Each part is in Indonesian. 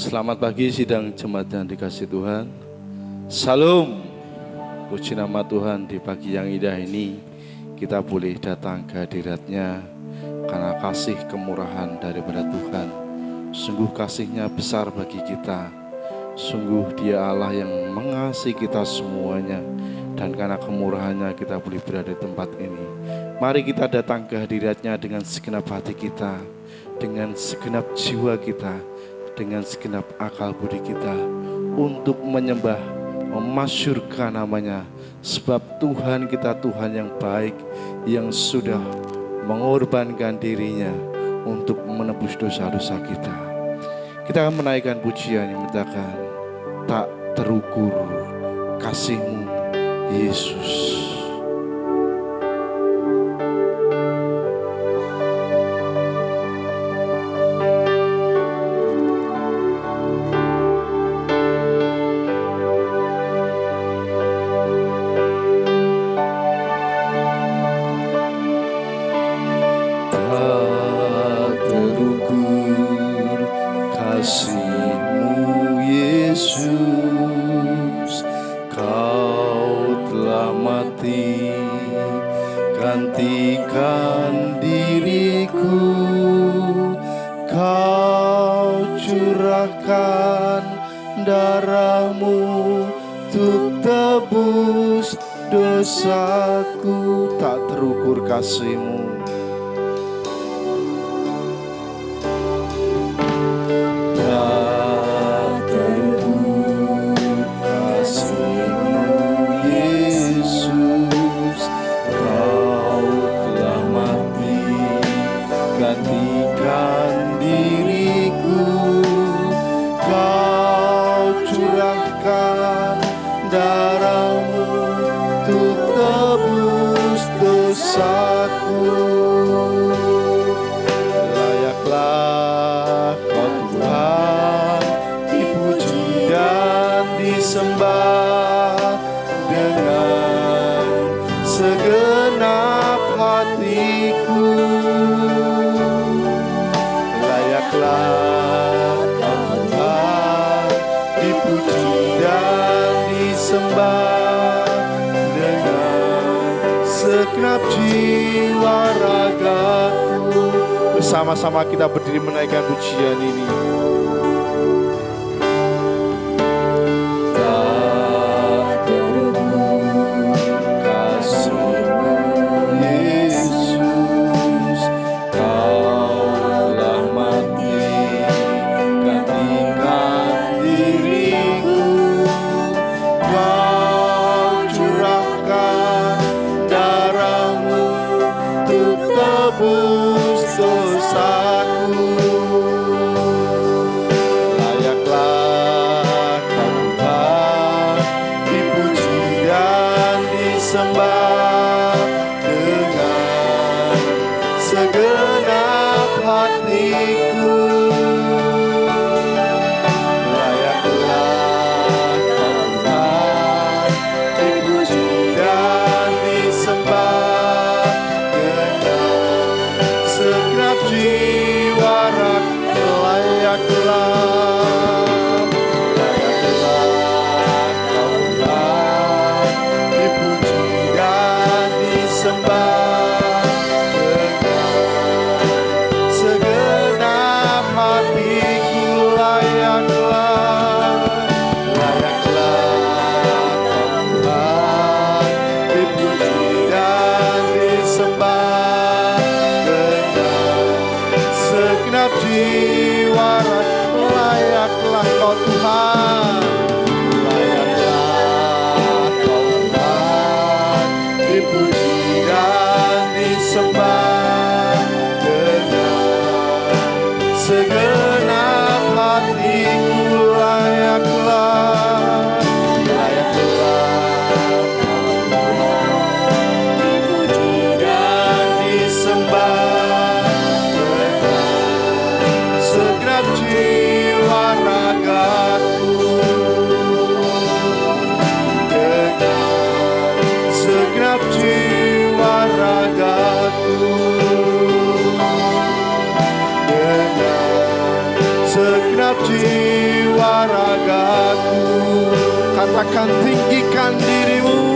Selamat pagi sidang jemaat yang dikasih Tuhan. Salam. Puji nama Tuhan, di pagi yang indah ini kita boleh datang ke hadirat-Nya karena kasih kemurahan daripada Tuhan. Sungguh kasih-Nya besar bagi kita. Sungguh Dia Allah yang mengasihi kita semuanya, dan karena kemurahan-Nya kita boleh berada di tempat ini. Mari kita datang ke hadirat-Nya dengan segenap hati kita, dengan segenap jiwa kita, dengan segenap akal budi kita, untuk menyembah, memasyurkan nama-Nya. Sebab Tuhan kita Tuhan yang baik, yang sudah mengorbankan dirinya untuk menebus dosa-dosa kita. Kita akan menaikkan pujian yang menyatakan, tak terukur kasih-Mu Yesus. Gantikan diriku, Kau curahkan darah-Mu untuk tebus dosaku. Tak terukur kasih-Mu, layaklah Kau Tuhan dipuji dan disembah dengan segenap hatiku. Layaklah Kau Tuhan dipuji dan disembah dengan segenap jiwa ragaku. Bersama-sama kita berdiri menaikkan pujian ini. segenap jiwa akan tinggikan dirimu.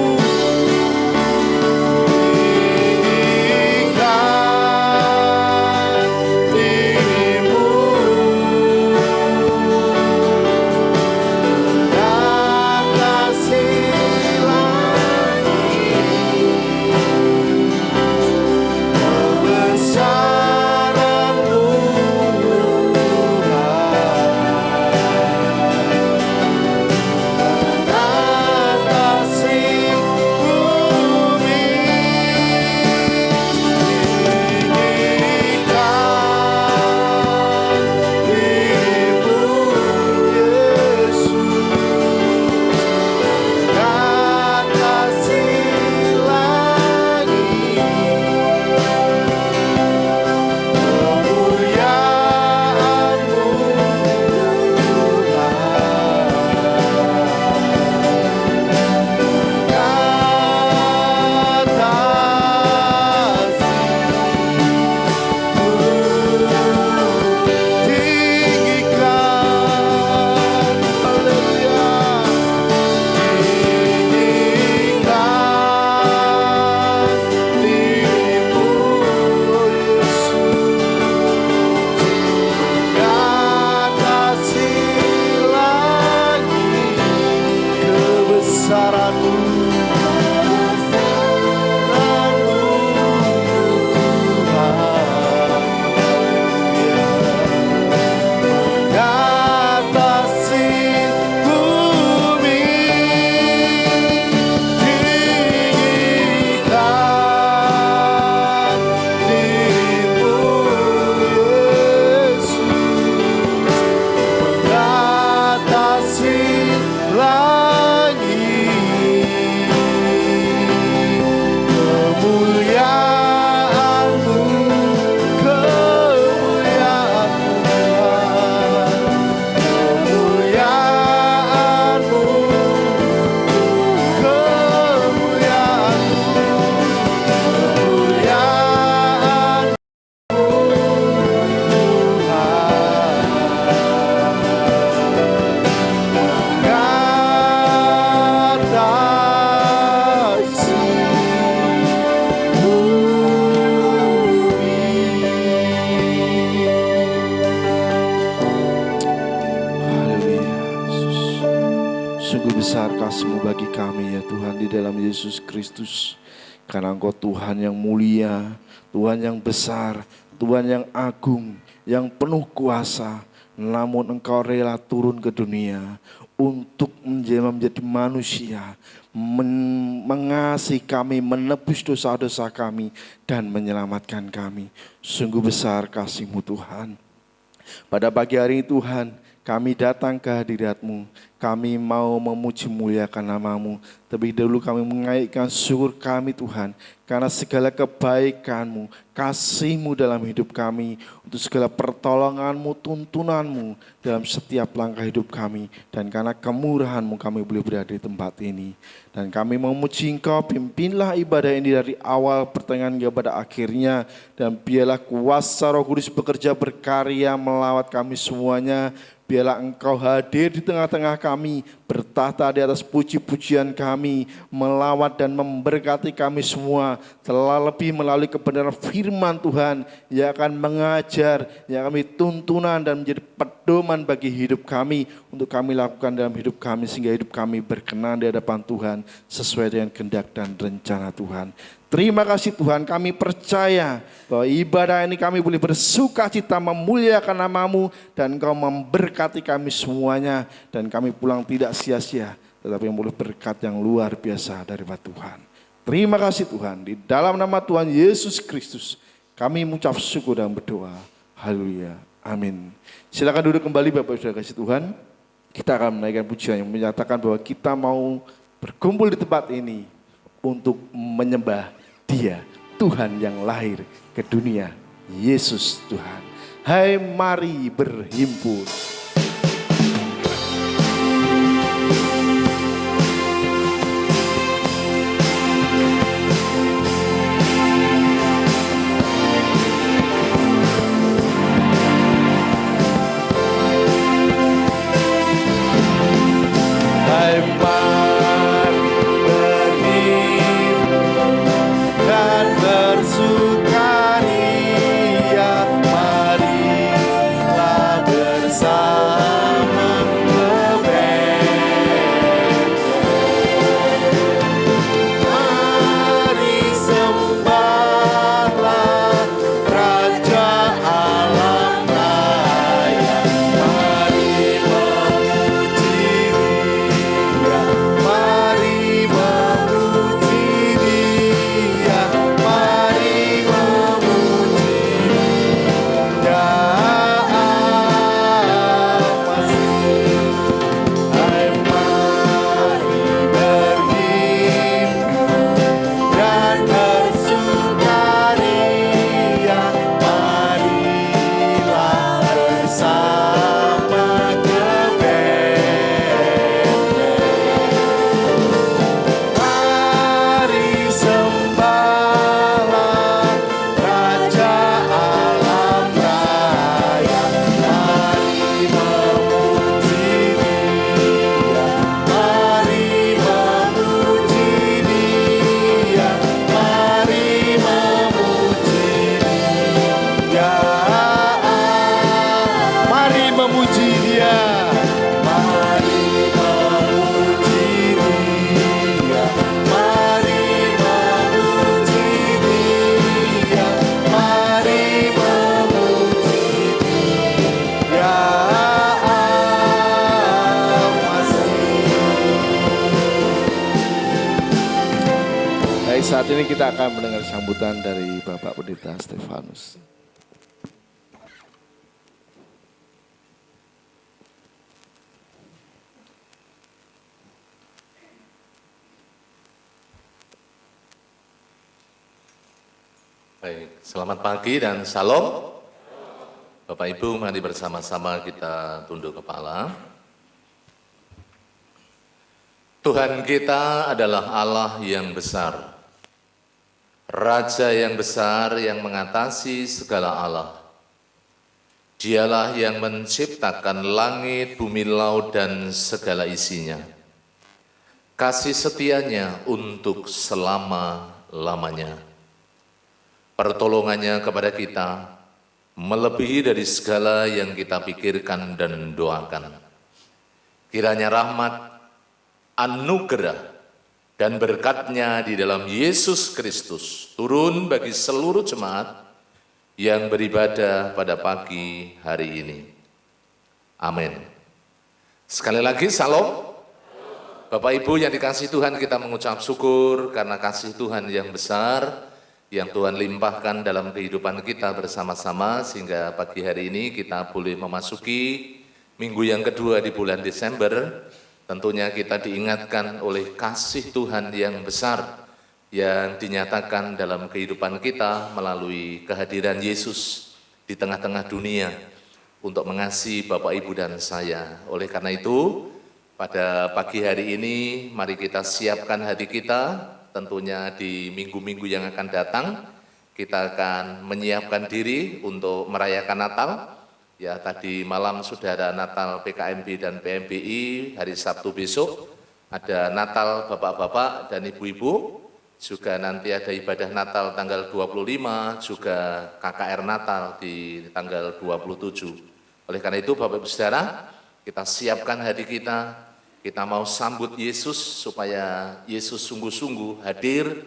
Bagi kami ya Tuhan di dalam Yesus Kristus, karena Engkau Tuhan yang mulia, Tuhan yang besar, Tuhan yang agung, yang penuh kuasa, namun Engkau rela turun ke dunia untuk menjadi manusia, mengasihi kami, menebus dosa-dosa kami dan menyelamatkan kami. Sungguh besar kasih-Mu Tuhan. Pada pagi hari ini Tuhan, kami datang ke hadirat-Mu. Kami mau memuji muliakan nama-Mu. Terlebih dahulu kami mengaitkan syukur kami Tuhan, karena segala kebaikan-Mu, kasih-Mu dalam hidup kami, untuk segala pertolongan-Mu, tuntunan-Mu dalam setiap langkah hidup kami. Dan karena kemurahan-Mu kami boleh berada di tempat ini. Dan kami memuji Engkau, pimpinlah ibadah ini dari awal pertengahan hingga pada akhirnya. Dan biarlah kuasa Roh Kudus bekerja berkarya melawat kami semuanya. Biarlah Engkau hadir di tengah-tengah kami, bertahta di atas puji-pujian kami, melawat dan memberkati kami semua, terlebih melalui kebenaran firman Tuhan yang akan mengajar, yang kami tuntunan dan menjadi pedoman bagi hidup kami, untuk kami lakukan dalam hidup kami, sehingga hidup kami berkenan di hadapan Tuhan, sesuai dengan kehendak dan rencana Tuhan. Terima kasih Tuhan, kami percaya bahwa ibadah ini kami boleh bersuka cita memuliakan nama-Mu, dan Engkau memberkati kami semuanya, dan kami pulang tidak sia-sia, tetapi yang boleh berkat yang luar biasa daripada Tuhan. Terima kasih Tuhan, di dalam nama Tuhan Yesus Kristus kami mengucap syukur dan berdoa. Haleluya, amin. Silakan duduk kembali Bapak Saudara kasih Tuhan. Kita akan menaikkan pujian yang menyatakan bahwa kita mau berkumpul di tempat ini untuk menyembah Dia, Tuhan yang lahir ke dunia, Yesus Tuhan. Hai, mari berhimpun. Hai, saat ini kita akan mendengar sambutan dari Bapak Pendeta Stefanus. Baik, selamat pagi dan salam. Bapak Ibu, mari bersama-sama kita tunduk kepala. Tuhan kita adalah Allah yang besar, Raja yang besar yang mengatasi segala Allah. Dialah yang menciptakan langit, bumi, laut, dan segala isinya. Kasih setianya untuk selama-lamanya. Pertolongannya kepada kita melebihi dari segala yang kita pikirkan dan doakan. Kiranya rahmat, anugerah, dan berkat-Nya di dalam Yesus Kristus turun bagi seluruh jemaat yang beribadah pada pagi hari ini. Amin. Sekali lagi, salam. Bapak Ibu yang dikasihi Tuhan, kita mengucap syukur karena kasih Tuhan yang besar, yang Tuhan limpahkan dalam kehidupan kita bersama-sama, sehingga pagi hari ini kita boleh memasuki minggu yang kedua di bulan Desember. Tentunya kita diingatkan oleh kasih Tuhan yang besar yang dinyatakan dalam kehidupan kita melalui kehadiran Yesus di tengah-tengah dunia untuk mengasihi Bapak, Ibu, dan saya. Oleh karena itu, pada pagi hari ini mari kita siapkan hati kita. Tentunya di minggu-minggu yang akan datang kita akan menyiapkan diri untuk merayakan Natal. Ya, tadi malam sudah ada Natal PKMB dan PMBI, hari Sabtu besok ada Natal Bapak-bapak dan Ibu-ibu, juga nanti ada ibadah Natal tanggal 25, juga KKR Natal di tanggal 27. Oleh karena itu Bapak Ibu Saudara, kita siapkan hati kita mau sambut Yesus supaya Yesus sungguh-sungguh hadir,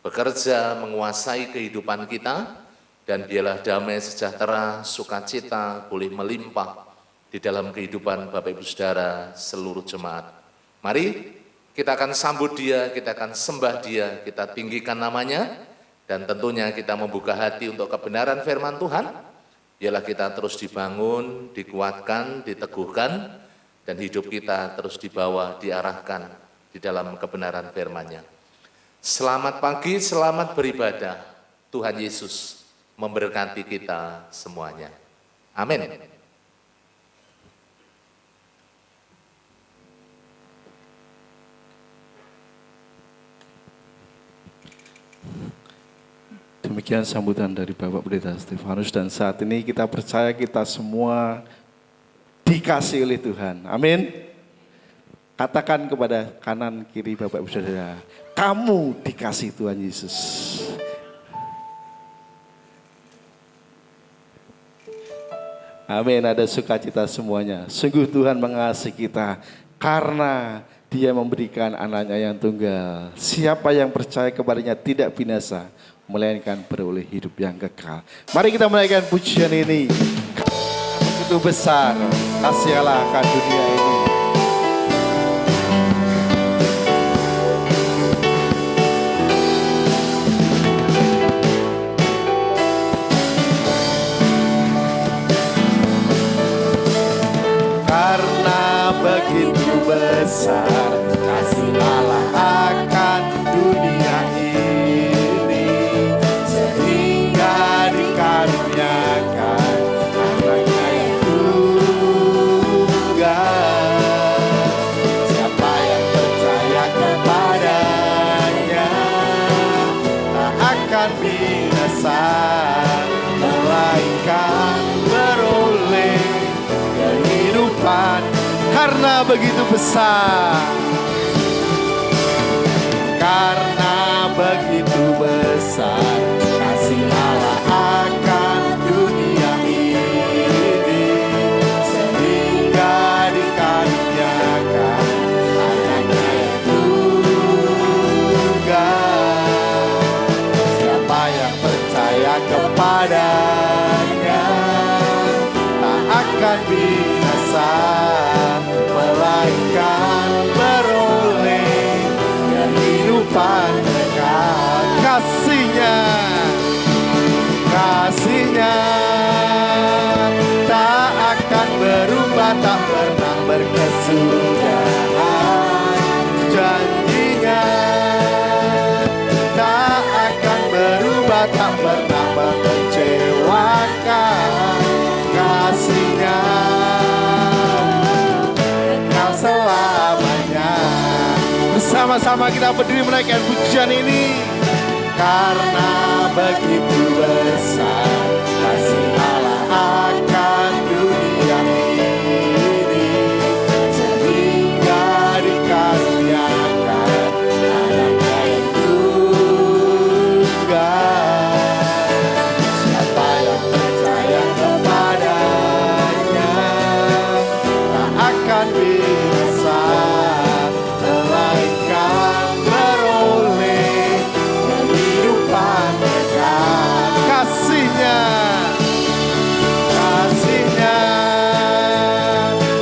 bekerja, menguasai kehidupan kita, dan biarlah damai, sejahtera, sukacita boleh melimpah di dalam kehidupan Bapak Ibu Saudara seluruh jemaat. Mari kita akan sambut Dia, kita akan sembah Dia, kita tinggikan namanya, dan tentunya kita membuka hati untuk kebenaran firman Tuhan. Biarlah kita terus dibangun, dikuatkan, diteguhkan, dan hidup kita terus dibawa, diarahkan di dalam kebenaran firman-Nya. Selamat pagi, selamat beribadah. Tuhan Yesus memberkati kita semuanya. Amin. Demikian sambutan dari Bapak Pendeta Stefanus, dan saat ini kita percaya kita semua dikasih oleh Tuhan. Amin. Katakan kepada kanan kiri Bapak Ibu Saudara, kamu dikasih Tuhan Yesus. Amin, ada sukacita semuanya. Sungguh Tuhan mengasihi kita karena Dia memberikan anaknya yang tunggal. Siapa yang percaya kepadanya tidak binasa, melainkan beroleh hidup yang kekal. Mari kita menaikkan pujian ini. Begitu besar kasih Allah akan dunia ini. Begitu besar kasih Allah akan dunia ini, sehingga dikaruniakan anaknya yang tunggal. Siapa yang percaya kepadanya tak akan binasa, melainkan beroleh kehidupan. Karena begitu besar, karena begitu besar kasih Allah akan dunia ini, sehingga dikaruniakan anaknya yang tunggal. Siapa yang percaya kepadanya tak akan binasa, melainkan beroleh kehidupan. berubah, tak pernah mengecewakan. Kasih-Nya kekal selamanya. Bersama-sama kita berdiri menaikkan pujian ini. Karena begitu besar kasih Allah akan dunia ini, sehingga dikaruniakan anaknya yang tunggal. Siapa yang percaya kepadanya tak akan binasa, melainkan beroleh kehidupan kekal. Kasih-Nya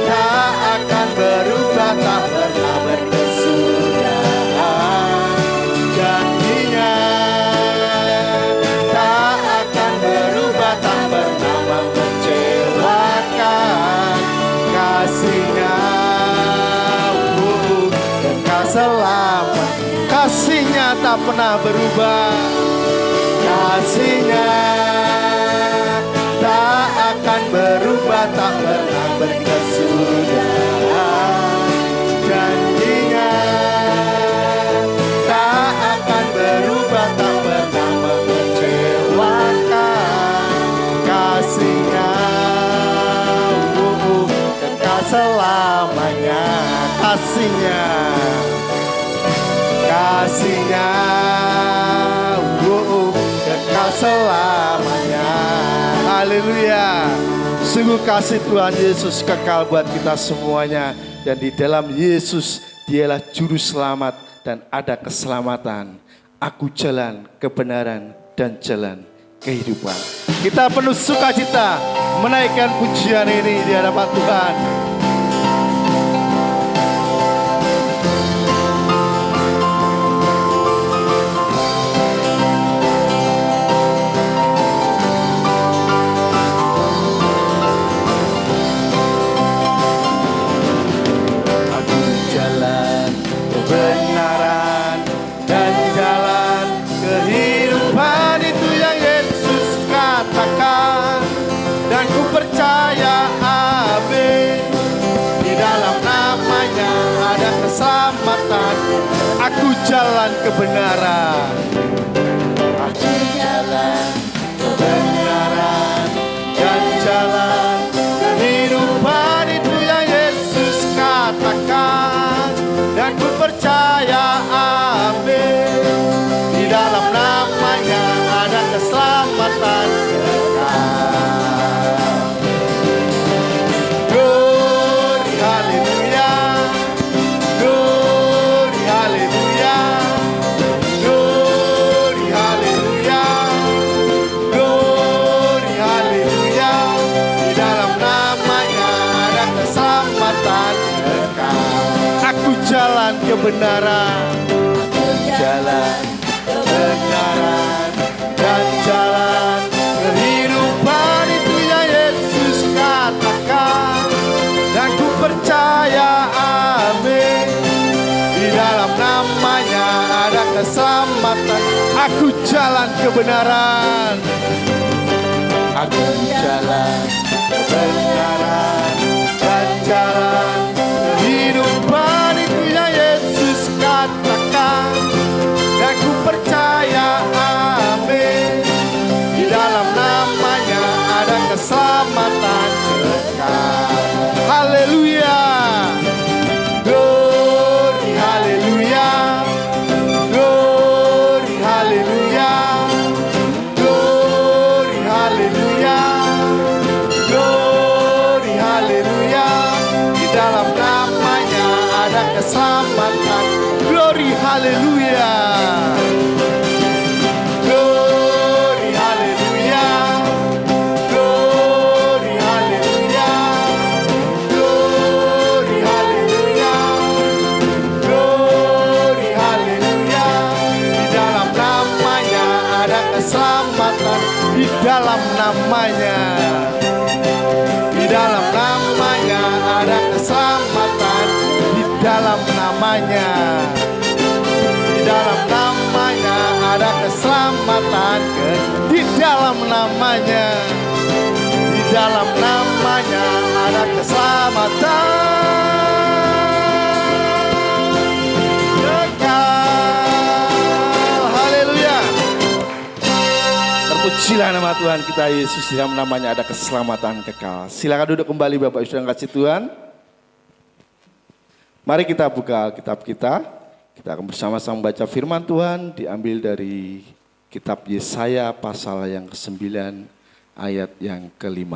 tak akan berubah, tak pernah berkesudahan. Janji-Nya tak akan berubah, tak pernah mengecewakan. Kasih-Nya kekal selamanya. Kasih-Nya tak pernah berubah. Kasih-Nya tak akan berubah, tak pernah berkesudahan. Janji-Nya tak akan berubah, tak pernah mengecewakan. Kasih-Nya kekal selamanya. Kasih-Nya kekal selamanya. Haleluya. Sungguh kasih Tuhan Yesus kekal buat kita semuanya. Dan di dalam Yesus Dialah juru selamat dan ada keselamatan. Aku jalan kebenaran dan jalan kehidupan. Kita penuh sukacita menaikkan pujian ini di hadapan Tuhan. Kebenaran dan jalan kehidupan, itu yang Yesus katakan. Dan ku percaya, amin, di dalam namanya ada keselamatan. Aku jalan kebenaran, aku jalan kebenaran dan jalan kehidupan, itu yang Yesus katakan. Dan ku percaya, amin, di dalam namanya ada keselamatan kekal. Glory haleluya, glory haleluya, glory haleluya, glory haleluya. Di dalam namanya ada keselamatan kekal. Aku jalan kebenaran, aku jalan kebenaran dan jalan kehidupan, itu yang Yesus katakan. Dan ku percaya, amin, di dalam namanya ada keselamatan. Aku jalan kebenaran, aku jalan kebenaran dan jalan kehidupan, itu yang Yesus katakan. Dan ku percaya, amin, di dalam namanya ada keselamatan kekal. Haleluya, glory haleluya, glory haleluya, glory haleluya, glory haleluya. Di dalam namanya ada keselamatan. Glory haleluya, glory haleluya, glory haleluya, glory haleluya, glory haleluya. Di dalam namanya ada keselamatan. Di dalam namanya, di dalam namanya ada keselamatan. Di dalam namanya, di dalam namanya ada keselamatan di dalam namanya. Di dalam namanya ada keselamatan kekal. Haleluya. Terpujilah nama Tuhan kita Yesus, di dalam namanya ada keselamatan kekal. Silakan duduk kembali Bapak Ibu yang kasih Tuhan. Mari kita buka Alkitab kita. Kita akan bersama-sama membaca firman Tuhan diambil dari kitab Yesaya pasal yang ke-9 ayat yang ke-5.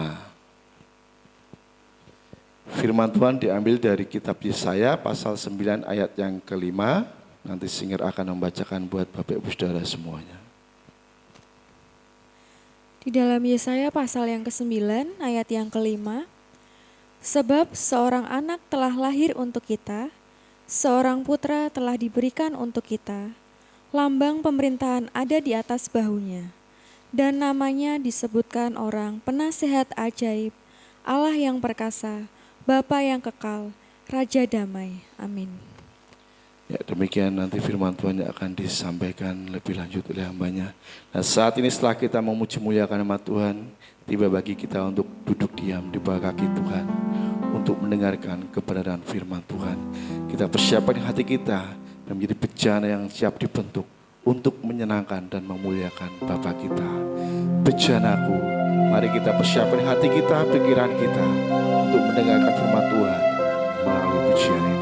Firman Tuhan diambil dari kitab Yesaya pasal 9 ayat yang ke-5. Nanti Singer akan membacakan buat Bapak Ibu Saudara semuanya. Di dalam Yesaya pasal yang ke-9 ayat yang ke-5, sebab seorang anak telah lahir untuk kita, seorang putra telah diberikan untuk kita, lambang pemerintahan ada di atas bahunya, dan namanya disebutkan orang Penasehat Ajaib, Allah yang perkasa, Bapa yang kekal, Raja damai. Amin. Ya, demikian nanti firman Tuhan yang akan disampaikan lebih lanjut oleh hambanya. Nah, saat ini setelah kita memuji muliakan nama Tuhan, tiba bagi kita untuk duduk diam di bawah kaki Tuhan, untuk mendengarkan kebenaran firman Tuhan. Kita persiapkan hati kita dan menjadi bejana yang siap dibentuk untuk menyenangkan dan memuliakan Bapa kita. Bejanaku, mari kita persiapkan hati kita, pikiran kita untuk mendengarkan firman Tuhan melalui pujian ini.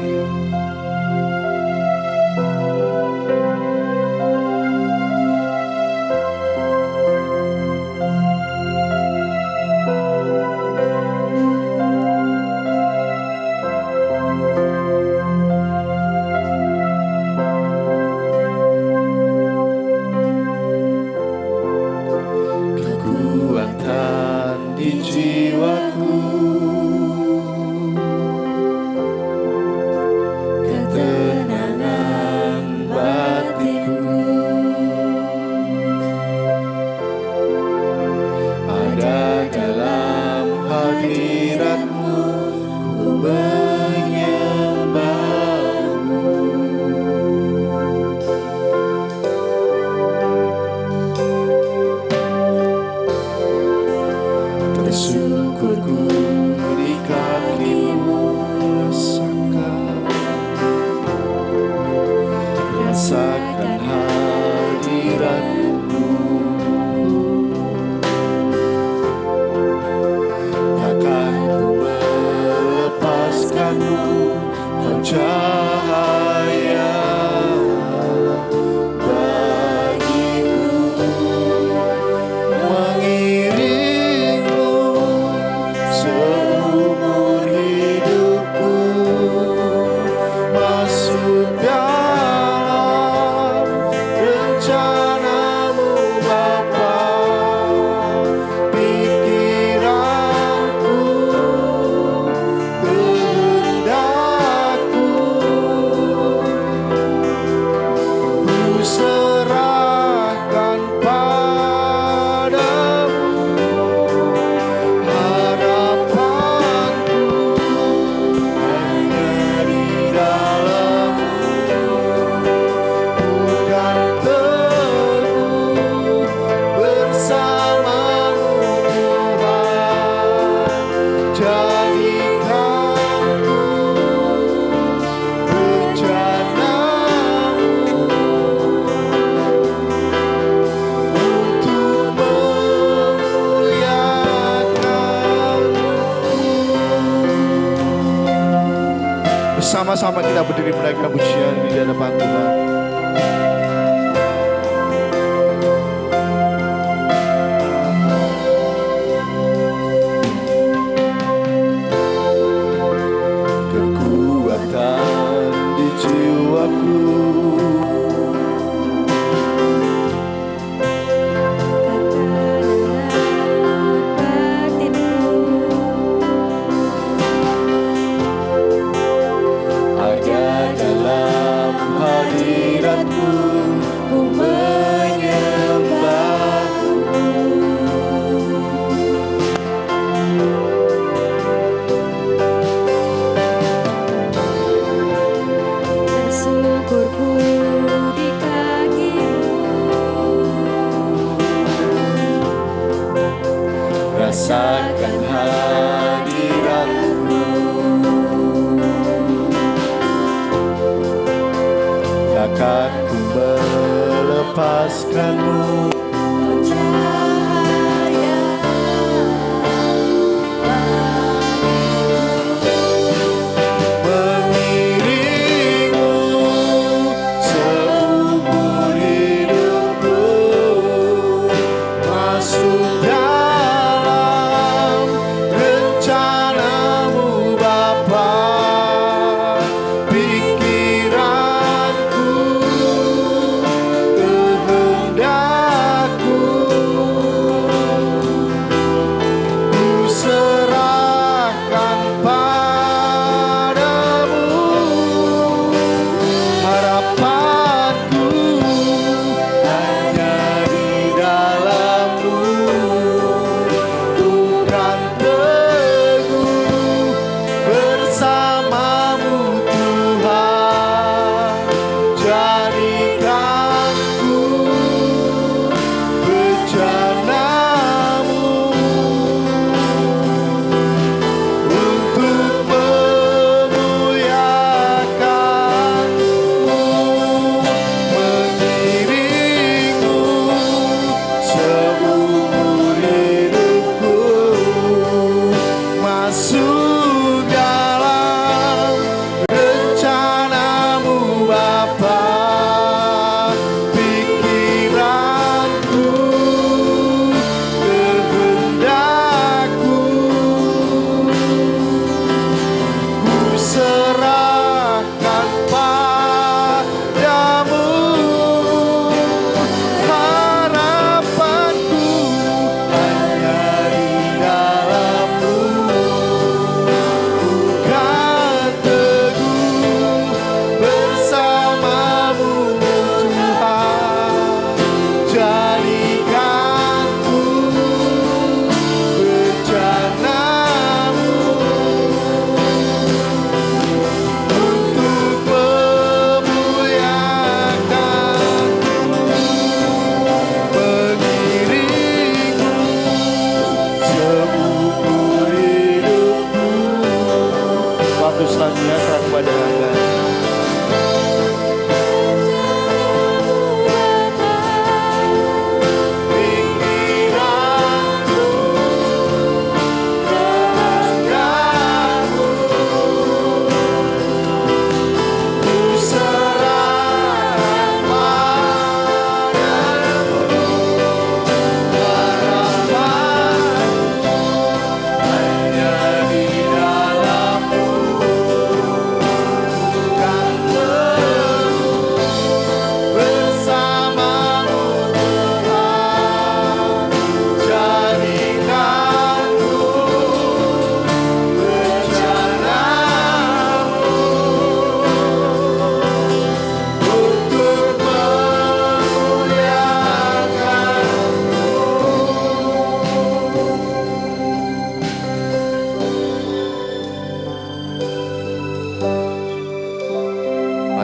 Sama-sama kita berdiri menaikkan pujian di hadapan Tuhan. Kekuatan di jiwaku, hadiratmu rasakan hadirat-Mu. Takkan ku melepaskan-Mu.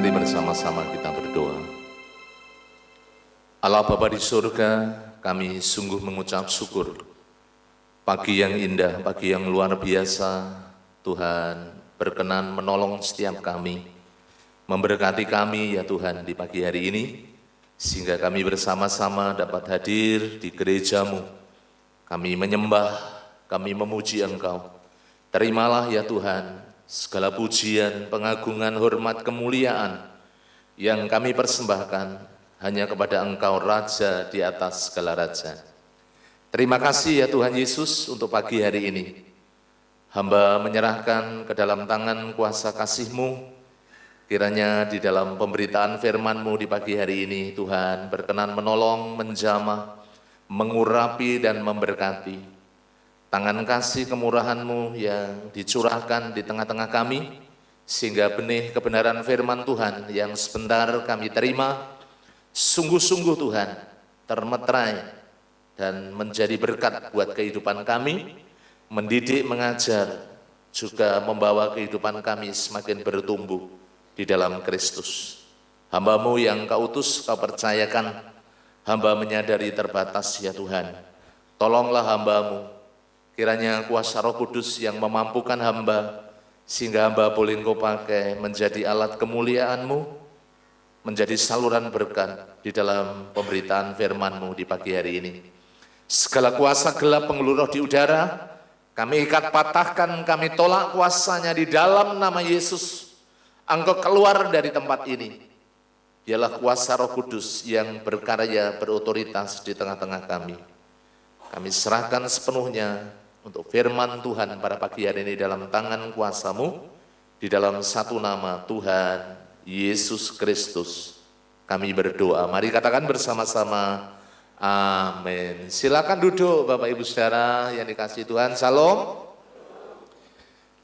Mari bersama-sama kita berdoa. Allah Bapa di surga, kami sungguh mengucap syukur. Pagi yang indah, pagi yang luar biasa, Tuhan berkenan menolong setiap kami, memberkati kami ya Tuhan di pagi hari ini, sehingga kami bersama-sama dapat hadir di gereja-Mu. Kami menyembah, kami memuji Engkau. Terimalah ya Tuhan segala pujian, pengagungan, hormat, kemuliaan yang kami persembahkan hanya kepada Engkau Raja di atas segala raja. Terima kasih ya Tuhan Yesus untuk pagi hari ini. Hamba menyerahkan ke dalam tangan kuasa kasih-Mu, kiranya di dalam pemberitaan firman-Mu di pagi hari ini, Tuhan berkenan menolong, menjamah, mengurapi dan memberkati. Tangan kasih kemurahan-Mu yang dicurahkan di tengah-tengah kami, sehingga benih kebenaran firman Tuhan yang sebentar kami terima, sungguh-sungguh Tuhan termeterai dan menjadi berkat buat kehidupan kami, mendidik, mengajar, juga membawa kehidupan kami semakin bertumbuh di dalam Kristus. Hamba-Mu yang Kau utus, Kau percayakan, hamba menyadari terbatas ya Tuhan. Tolonglah hamba-Mu, Kiranya kuasa Roh Kudus yang memampukan hamba, sehingga hamba boleh Engkau pakai menjadi alat kemuliaan-Mu, menjadi saluran berkat di dalam pemberitaan firman-Mu di pagi hari ini. Segala kuasa gelap pengeluh roh di udara, kami ikat patahkan, kami tolak kuasanya di dalam nama Yesus. Engkau keluar dari tempat ini. Dialah kuasa Roh Kudus yang berkarya berotoritas di tengah-tengah kami. Kami serahkan sepenuhnya untuk firman Tuhan pada pagi hari ini dalam tangan kuasa-Mu, di dalam satu nama Tuhan Yesus Kristus. Kami berdoa. Mari katakan bersama-sama, amin. Silakan duduk Bapak Ibu Saudara yang dikasihi Tuhan. Salam.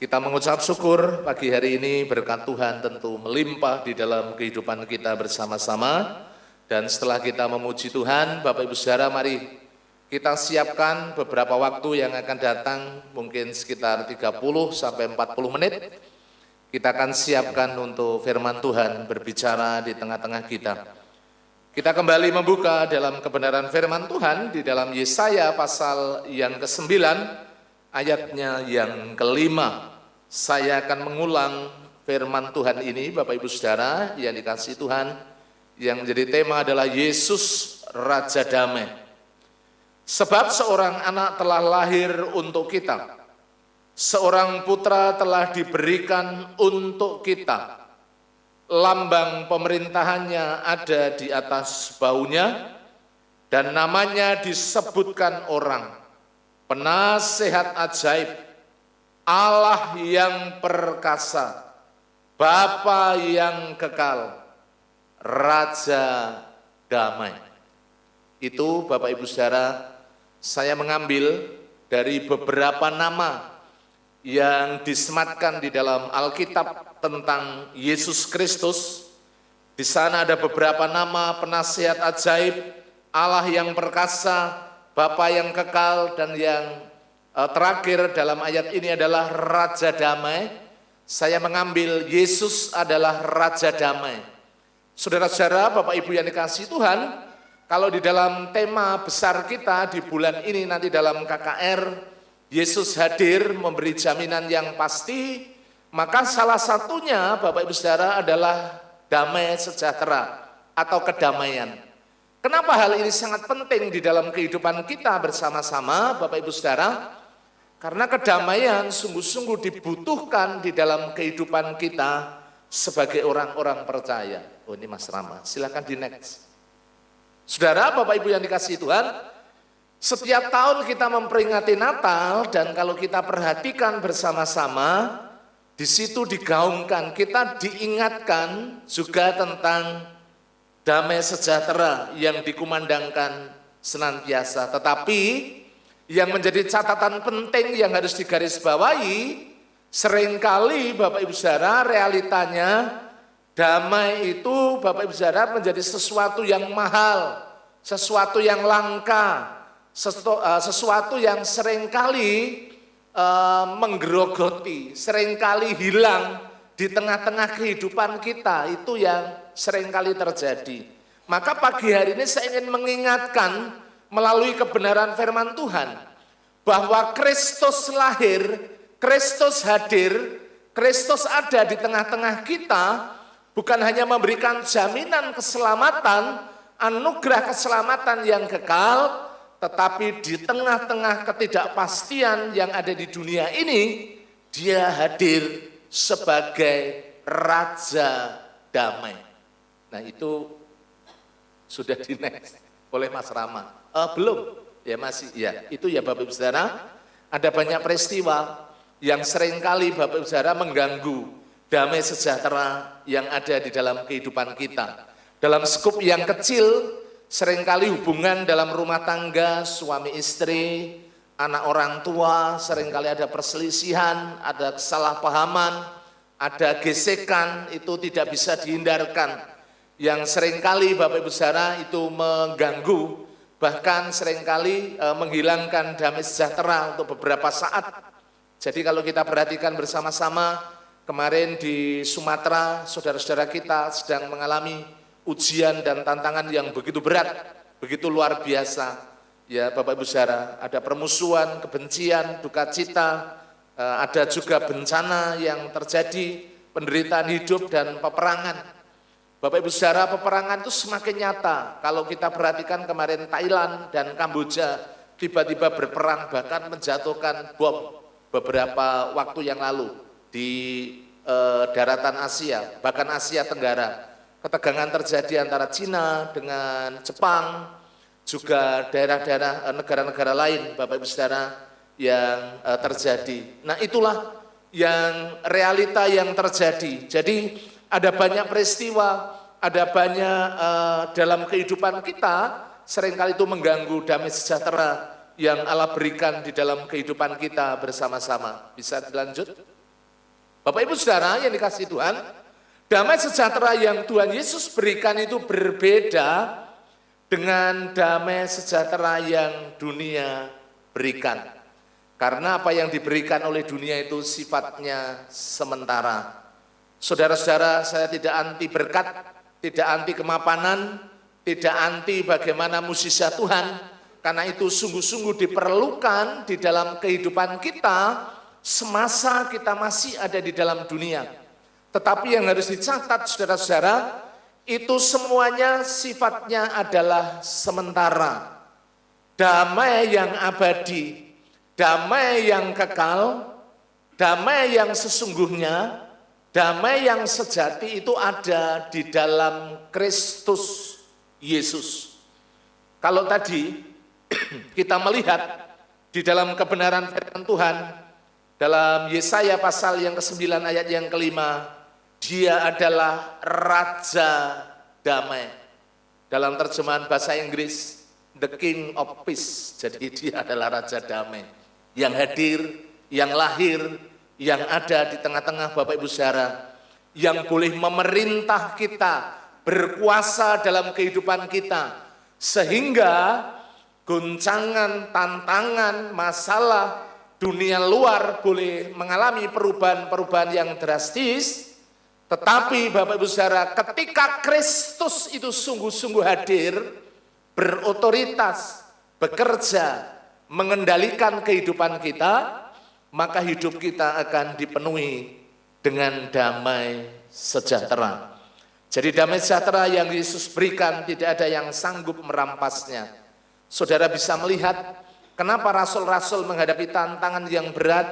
Kita mengucap syukur pagi hari ini, berkat Tuhan tentu melimpah di dalam kehidupan kita bersama-sama. Dan setelah kita memuji Tuhan, Bapak Ibu Saudara, mari kita siapkan beberapa waktu yang akan datang, mungkin sekitar 30 sampai 40 menit. Kita akan siapkan untuk firman Tuhan berbicara di tengah-tengah kita. Kita kembali membuka dalam kebenaran firman Tuhan di dalam Yesaya pasal yang ke-9, ayatnya yang ke-5. Saya akan mengulang firman Tuhan ini, Bapak Ibu Saudara yang dikasihi Tuhan, yang menjadi tema adalah Yesus Raja Damai. Sebab seorang anak telah lahir untuk kita, seorang putra telah diberikan untuk kita. Lambang pemerintahannya ada di atas baunya, dan namanya disebutkan orang, Penasehat Ajaib, Allah yang perkasa, Bapa yang kekal, Raja Damai. Itu Bapak Ibu Saudara, saya mengambil dari beberapa nama yang disematkan di dalam Alkitab tentang Yesus Kristus. Di sana ada beberapa nama: Penasehat Ajaib, Allah yang perkasa, Bapa yang kekal, dan yang terakhir dalam ayat ini adalah Raja Damai. Saya mengambil Yesus adalah Raja Damai. Saudara-saudara, Bapak Ibu yang dikasihi Tuhan, kalau di dalam tema besar kita di bulan ini nanti dalam KKR, Yesus hadir memberi jaminan yang pasti, maka salah satunya Bapak Ibu Saudara adalah damai sejahtera atau kedamaian. Kenapa hal ini sangat penting di dalam kehidupan kita bersama-sama Bapak Ibu Saudara? Karena kedamaian sungguh-sungguh dibutuhkan di dalam kehidupan kita sebagai orang-orang percaya. Oh, ini Mas Rama, silakan di next. Saudara, Bapak Ibu yang dikasihi Tuhan, setiap tahun kita memperingati Natal, dan kalau kita perhatikan bersama-sama, di situ digaungkan, kita diingatkan juga tentang damai sejahtera yang dikumandangkan senantiasa. Tetapi yang menjadi catatan penting yang harus digarisbawahi, seringkali Bapak Ibu Saudara realitanya damai itu Bapak Ibu Saudara menjadi sesuatu yang mahal, sesuatu yang langka, sesuatu yang seringkali menggerogoti, seringkali hilang di tengah-tengah kehidupan kita. Itu yang seringkali terjadi. Maka pagi hari ini saya ingin mengingatkan melalui kebenaran firman Tuhan bahwa Kristus lahir, Kristus hadir, Kristus ada di tengah-tengah kita, bukan hanya memberikan jaminan keselamatan, anugerah keselamatan yang kekal, tetapi di tengah-tengah ketidakpastian yang ada di dunia ini, Dia hadir sebagai Raja Damai. Nah, itu sudah di next oleh Mas Rama. Belum, ya masih, ya itu ya Bapak Ibu Saudara, ada banyak peristiwa yang seringkali Bapak Ibu Saudara mengganggu damai sejahtera yang ada di dalam kehidupan kita. Dalam skup yang kecil, seringkali hubungan dalam rumah tangga, suami istri, anak orang tua, seringkali ada perselisihan, ada kesalahpahaman, ada gesekan, itu tidak bisa dihindarkan. Yang seringkali Bapak Ibu Saudara itu mengganggu, bahkan seringkali menghilangkan damai sejahtera untuk beberapa saat. Jadi kalau kita perhatikan bersama-sama, kemarin di Sumatera, saudara-saudara kita sedang mengalami ujian dan tantangan yang begitu berat, begitu luar biasa. ya Bapak Ibu Saudara, ada permusuhan, kebencian, duka cita, ada juga bencana yang terjadi, penderitaan hidup dan peperangan. Bapak Ibu Saudara, peperangan itu semakin nyata. Kalau kita perhatikan kemarin Thailand dan Kamboja tiba-tiba berperang, bahkan menjatuhkan bom beberapa waktu yang lalu di daratan Asia, bahkan Asia Tenggara. Ketegangan terjadi antara Cina dengan Jepang, juga daerah-daerah negara-negara lain, Bapak Ibu Saudara, yang terjadi. Nah, itulah yang realita yang terjadi. Jadi ada banyak peristiwa, ada banyak dalam kehidupan kita, seringkali itu mengganggu damai sejahtera yang Allah berikan di dalam kehidupan kita bersama-sama. Bisa dilanjut? Bapak Ibu Saudara yang dikasihi Tuhan, damai sejahtera yang Tuhan Yesus berikan itu berbeda dengan damai sejahtera yang dunia berikan. Karena apa yang diberikan oleh dunia itu sifatnya sementara. Saudara-saudara, saya tidak anti berkat, tidak anti kemapanan, tidak anti bagaimana mukjizat Tuhan, karena itu sungguh-sungguh diperlukan di dalam kehidupan kita semasa kita masih ada di dalam dunia. Tetapi yang harus dicatat saudara-saudara, itu semuanya sifatnya adalah sementara. Damai yang abadi, damai yang kekal, damai yang sesungguhnya, damai yang sejati itu ada di dalam Kristus Yesus. Kalau tadi kita melihat di dalam kebenaran firman Tuhan, dalam Yesaya pasal yang ke-9 ayat yang ke-5, Dia adalah Raja Damai. Dalam terjemahan bahasa Inggris, The King of Peace. Jadi Dia adalah Raja Damai yang hadir, yang lahir, yang ada di tengah-tengah Bapak Ibu Saudara, yang boleh memerintah kita, berkuasa dalam kehidupan kita, sehingga goncangan, tantangan, masalah dunia luar boleh mengalami perubahan-perubahan yang drastis, tetapi Bapak Ibu Saudara, ketika Kristus itu sungguh-sungguh hadir, berotoritas, bekerja, mengendalikan kehidupan kita, maka hidup kita akan dipenuhi dengan damai sejahtera. Jadi damai sejahtera yang Yesus berikan tidak ada yang sanggup merampasnya. Saudara bisa melihat kenapa rasul-rasul menghadapi tantangan yang berat,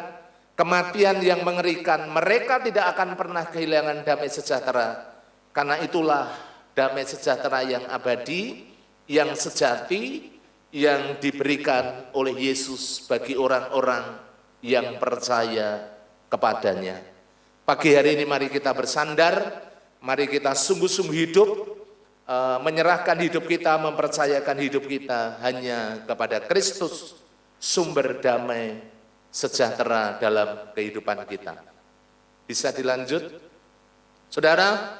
kematian yang mengerikan, mereka tidak akan pernah kehilangan damai sejahtera. Karena itulah damai sejahtera yang abadi, yang sejati, yang diberikan oleh Yesus bagi orang-orang yang percaya kepadanya. Pagi hari ini mari kita bersandar, mari kita sungguh-sungguh hidup, menyerahkan hidup kita, mempercayakan hidup kita hanya kepada Kristus, sumber damai sejahtera dalam kehidupan kita. Bisa dilanjut? Saudara,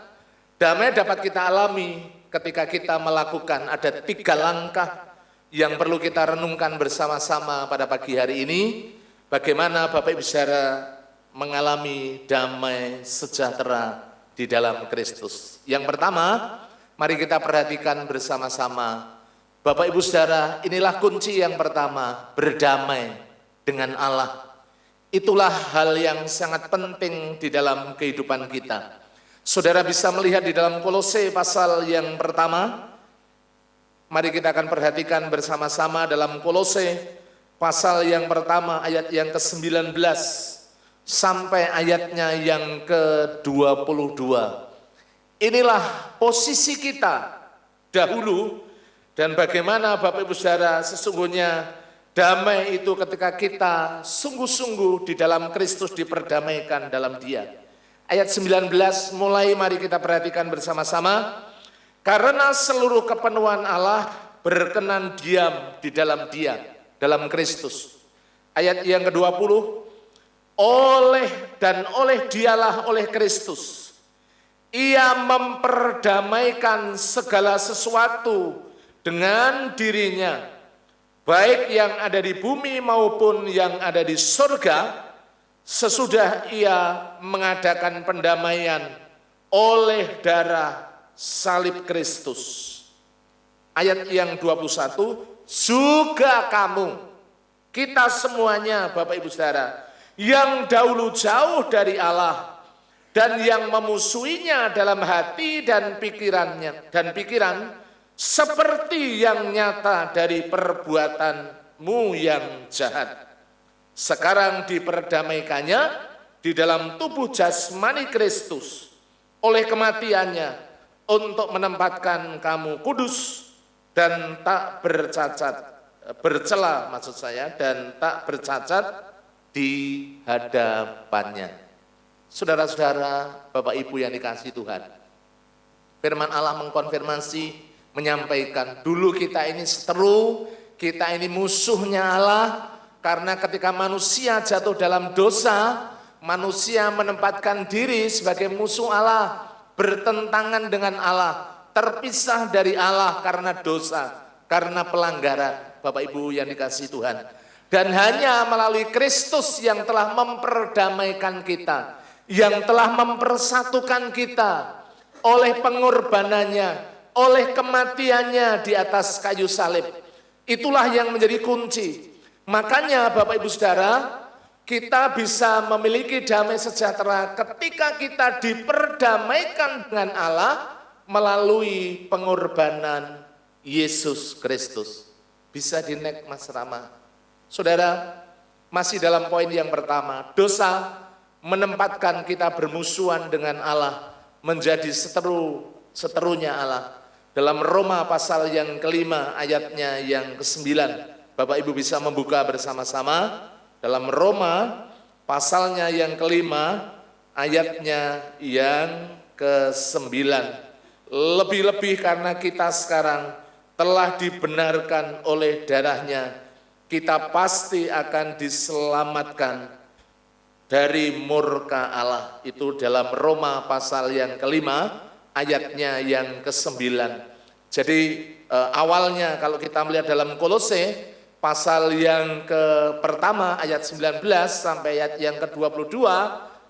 damai dapat kita alami ketika kita melakukan ada 3 langkah yang perlu kita renungkan bersama-sama pada pagi hari ini. Bagaimana Bapak Ibu Saudara mengalami damai sejahtera di dalam Kristus. Yang pertama, mari kita perhatikan bersama-sama. Bapak Ibu Saudara, inilah kunci yang pertama, berdamai dengan Allah. Itulah hal yang sangat penting di dalam kehidupan kita. Saudara bisa melihat di dalam Kolose pasal yang pertama. Mari kita akan perhatikan bersama-sama dalam Kolose pasal yang pertama ayat yang ke-19 sampai ayatnya yang ke-22. Inilah posisi kita dahulu dan bagaimana Bapak Ibu Saudara sesungguhnya damai itu ketika kita sungguh-sungguh di dalam Kristus diperdamaikan dalam Dia. Ayat 19 mulai mari kita perhatikan bersama-sama. Karena seluruh kepenuhan Allah berkenan diam di dalam Dia, dalam Kristus. Ayat yang ke-20, oleh Dialah oleh Kristus, Ia memperdamaikan segala sesuatu dengan dirinya, baik yang ada di bumi maupun yang ada di surga, sesudah Ia mengadakan pendamaian oleh darah salib Kristus. Ayat yang 21, juga kamu, kita semuanya Bapak Ibu Saudara, yang dahulu jauh dari Allah dan yang memusuhinya dalam hati dan pikiran seperti yang nyata dari perbuatanmu yang jahat. Sekarang diperdamaikannya di dalam tubuh jasmani Kristus oleh kematiannya untuk menempatkan kamu kudus dan tak bercela dan tak bercacat di hadapannya. Saudara-saudara, Bapak Ibu yang dikasihi Tuhan, firman Allah mengkonfirmasi, menyampaikan dulu kita ini seteru, kita ini musuhnya Allah, karena ketika manusia jatuh dalam dosa, manusia menempatkan diri sebagai musuh Allah, bertentangan dengan Allah, terpisah dari Allah karena dosa, karena pelanggaran. Bapak Ibu yang dikasihi Tuhan, dan hanya melalui Kristus yang telah memperdamaikan kita, yang telah mempersatukan kita oleh pengorbanannya, oleh kematiannya di atas kayu salib. Itulah yang menjadi kunci. Makanya Bapak Ibu Saudara, kita bisa memiliki damai sejahtera ketika kita diperdamaikan dengan Allah melalui pengorbanan Yesus Kristus. Bisa di-next Mas Rama. Saudara, masih dalam poin yang pertama, dosa menempatkan kita bermusuhan dengan Allah, menjadi seterunya Allah. Dalam Roma pasal yang kelima ayatnya yang ke-9, Bapak Ibu bisa membuka bersama-sama. Dalam Roma pasalnya yang kelima ayatnya yang ke-9. Lebih-lebih karena kita sekarang telah dibenarkan oleh darahnya, kita pasti akan diselamatkan dari murka Allah. Itu dalam Roma pasal yang kelima ayatnya yang ke-9. Jadi awalnya kalau kita melihat dalam Kolose pasal yang pertama ayat 19 sampai ayat yang ke-22,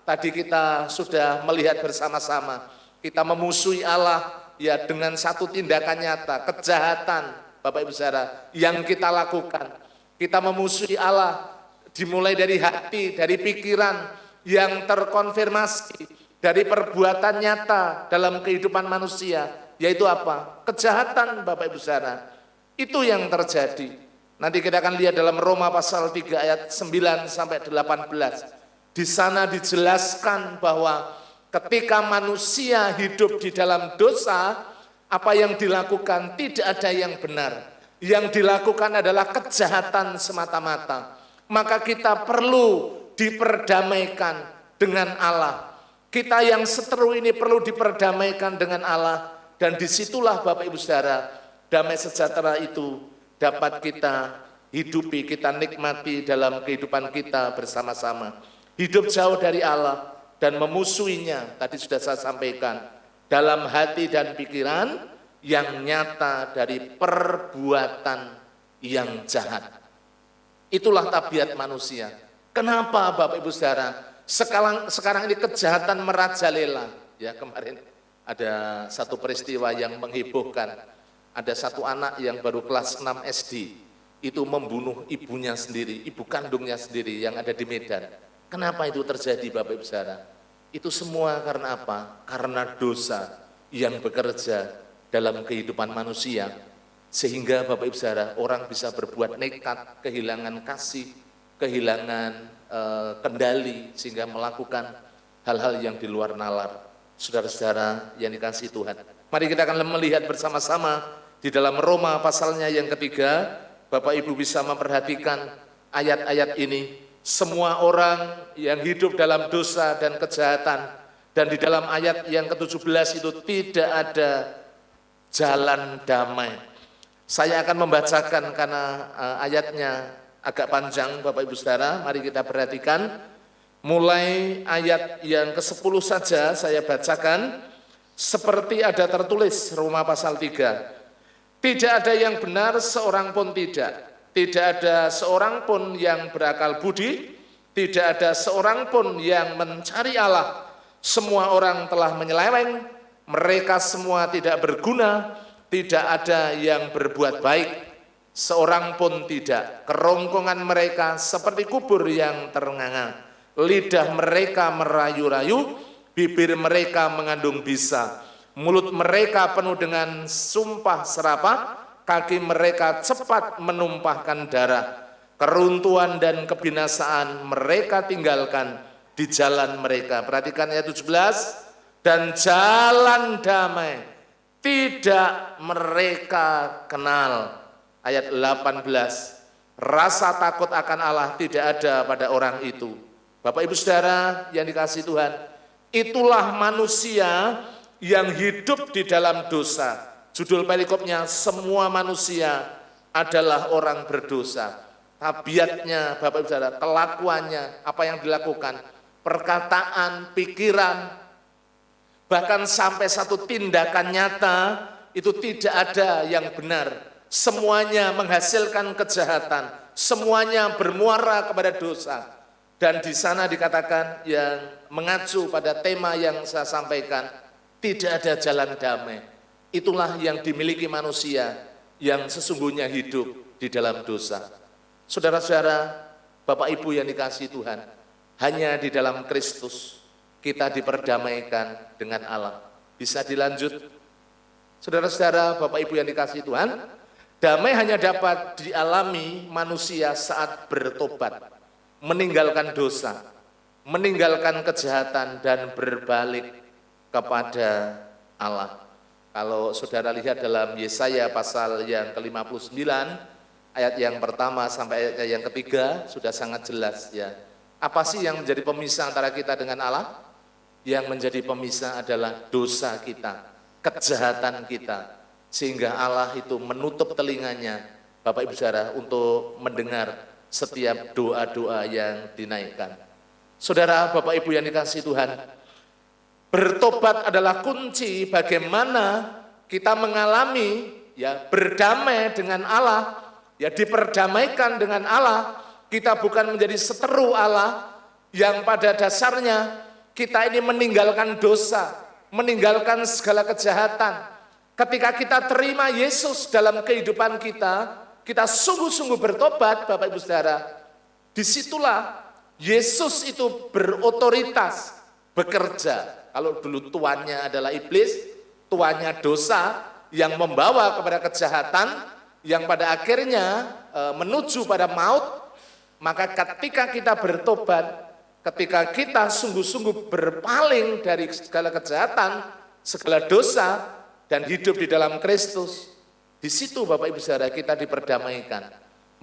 tadi kita sudah melihat bersama-sama. Kita memusuhi Allah ya dengan satu tindakan nyata, kejahatan Bapak Ibu Saudara yang kita lakukan. Kita memusuhi Allah dimulai dari hati, dari pikiran yang terkonfirmasi dari perbuatan nyata dalam kehidupan manusia, yaitu apa? Kejahatan Bapak Ibu Saudara. Itu yang terjadi. Nanti kita akan lihat dalam Roma pasal 3 ayat 9 sampai 18. Di sana dijelaskan bahwa ketika manusia hidup di dalam dosa, apa yang dilakukan tidak ada yang benar. Yang dilakukan adalah kejahatan semata-mata. Maka kita perlu diperdamaikan dengan Allah. Kita yang seteru ini perlu diperdamaikan dengan Allah. Dan disitulah Bapak Ibu Saudara, damai sejahtera itu dapat kita hidupi, kita nikmati dalam kehidupan kita bersama-sama. Hidup jauh dari Allah dan memusuhinya, tadi sudah saya sampaikan, dalam hati dan pikiran yang nyata dari perbuatan yang jahat. Itulah tabiat manusia. Kenapa Bapak Ibu Saudara? Sekarang ini kejahatan merajalela. Ya, kemarin ada satu peristiwa yang menghebohkan. Ada satu anak yang baru kelas 6 SD, itu membunuh ibunya sendiri, ibu kandungnya sendiri yang ada di Medan. Kenapa itu terjadi Bapak Ibu Saudara? Itu semua karena apa? Karena dosa yang bekerja dalam kehidupan manusia. Sehingga Bapak Ibu Saudara, orang bisa berbuat nekat, kehilangan kasih, kehilangan kendali, sehingga melakukan hal-hal yang di luar nalar. Saudara-saudara yang dikasihi Tuhan, mari kita akan melihat bersama-sama di dalam Roma pasalnya yang ketiga. Bapak Ibu bisa memperhatikan ayat-ayat ini. Semua orang yang hidup dalam dosa dan kejahatan, dan di dalam ayat yang ke-17 itu tidak ada jalan damai. Saya akan membacakan karena ayatnya agak panjang Bapak Ibu Saudara. Mari kita perhatikan. Mulai ayat yang ke-10 saja saya bacakan. Seperti ada tertulis Roma pasal 3. Tidak ada yang benar seorang pun tidak. Tidak ada seorang pun yang berakal budi, tidak ada seorang pun yang mencari Allah. Semua orang telah menyeleweng, mereka semua tidak berguna, tidak ada yang berbuat baik. seorang pun tidak. Kerongkongan mereka seperti kubur yang ternganga. Lidah mereka merayu-rayu, bibir mereka mengandung bisa. Mulut mereka penuh dengan sumpah serapah, kaki mereka cepat menumpahkan darah. Keruntuhan dan kebinasaan mereka tinggalkan di jalan mereka. Perhatikan ayat 17. Dan jalan damai tidak mereka kenal. Ayat 18. Rasa takut akan Allah tidak ada pada orang itu. Bapak Ibu Saudara yang dikasihi Tuhan, itulah manusia yang hidup di dalam dosa. Judul perikopnya, semua manusia adalah orang berdosa. Tabiatnya, Bapak Ibu Saudara, kelakuannya, apa yang dilakukan, perkataan, pikiran, bahkan sampai satu tindakan nyata, itu tidak ada yang benar. Semuanya menghasilkan kejahatan, semuanya bermuara kepada dosa. Dan di sana dikatakan yang mengacu pada tema yang saya sampaikan, tidak ada jalan damai. Itulah yang dimiliki manusia yang sesungguhnya hidup di dalam dosa. Saudara-saudara, Bapak Ibu yang dikasihi Tuhan, hanya di dalam Kristus kita diperdamaikan dengan Allah. Bisa dilanjut? Saudara-saudara, Bapak Ibu yang dikasihi Tuhan, damai hanya dapat dialami manusia saat bertobat, meninggalkan dosa, meninggalkan kejahatan dan berbalik kepada Allah. Kalau saudara lihat dalam Yesaya pasal yang ke-59, ayat yang pertama sampai ayat yang ketiga sudah sangat jelas ya. Apa sih yang menjadi pemisah antara kita dengan Allah? Yang menjadi pemisah adalah dosa kita, kejahatan kita. Sehingga Allah itu menutup telinganya, Bapak Ibu Saudara, untuk mendengar setiap doa-doa yang dinaikkan. Saudara, Bapak Ibu yang dikasihi Tuhan, bertobat adalah kunci bagaimana kita mengalami ya berdamai dengan Allah, ya diperdamaikan dengan Allah. Kita bukan menjadi seteru Allah yang pada dasarnya kita ini meninggalkan dosa, meninggalkan segala kejahatan. Ketika kita terima Yesus dalam kehidupan kita, kita sungguh-sungguh bertobat, Bapak Ibu Saudara. Disitulah Yesus itu berotoritas, bekerja. Kalau dulu tuannya adalah iblis, tuannya dosa yang membawa kepada kejahatan, yang pada akhirnya menuju pada maut. Maka ketika kita bertobat, ketika kita sungguh-sungguh berpaling dari segala kejahatan, segala dosa, dan hidup di dalam Kristus, di situ Bapak Ibu Saudara kita diperdamaikan,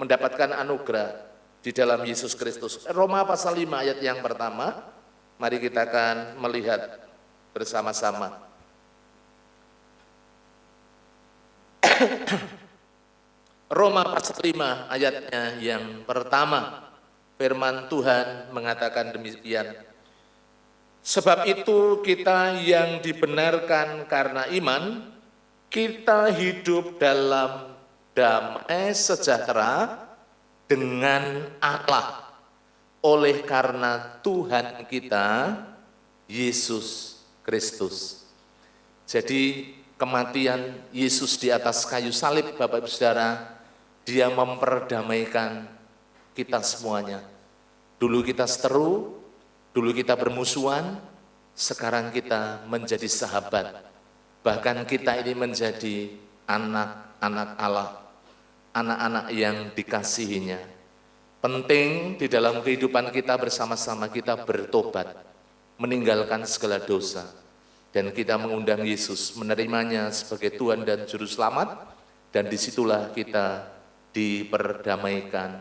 mendapatkan anugerah di dalam Yesus Kristus. Roma pasal 5 ayat yang pertama, mari kita akan melihat bersama-sama. Roma pasal 5 ayatnya yang pertama, firman Tuhan mengatakan demikian. Sebab itu kita yang dibenarkan karena iman, kita hidup dalam damai sejahtera dengan Allah oleh karena Tuhan kita, Yesus Kristus. Jadi kematian Yesus di atas kayu salib, Bapak Ibu Saudara, Dia memperdamaikan kita semuanya. Dulu kita seteru, dulu kita bermusuhan, sekarang kita menjadi sahabat. Bahkan kita ini menjadi anak-anak Allah, anak-anak yang dikasihinya. Penting di dalam kehidupan kita bersama-sama kita bertobat, meninggalkan segala dosa. Dan kita mengundang Yesus, menerimanya sebagai Tuhan dan Juru Selamat. Dan disitulah kita diperdamaikan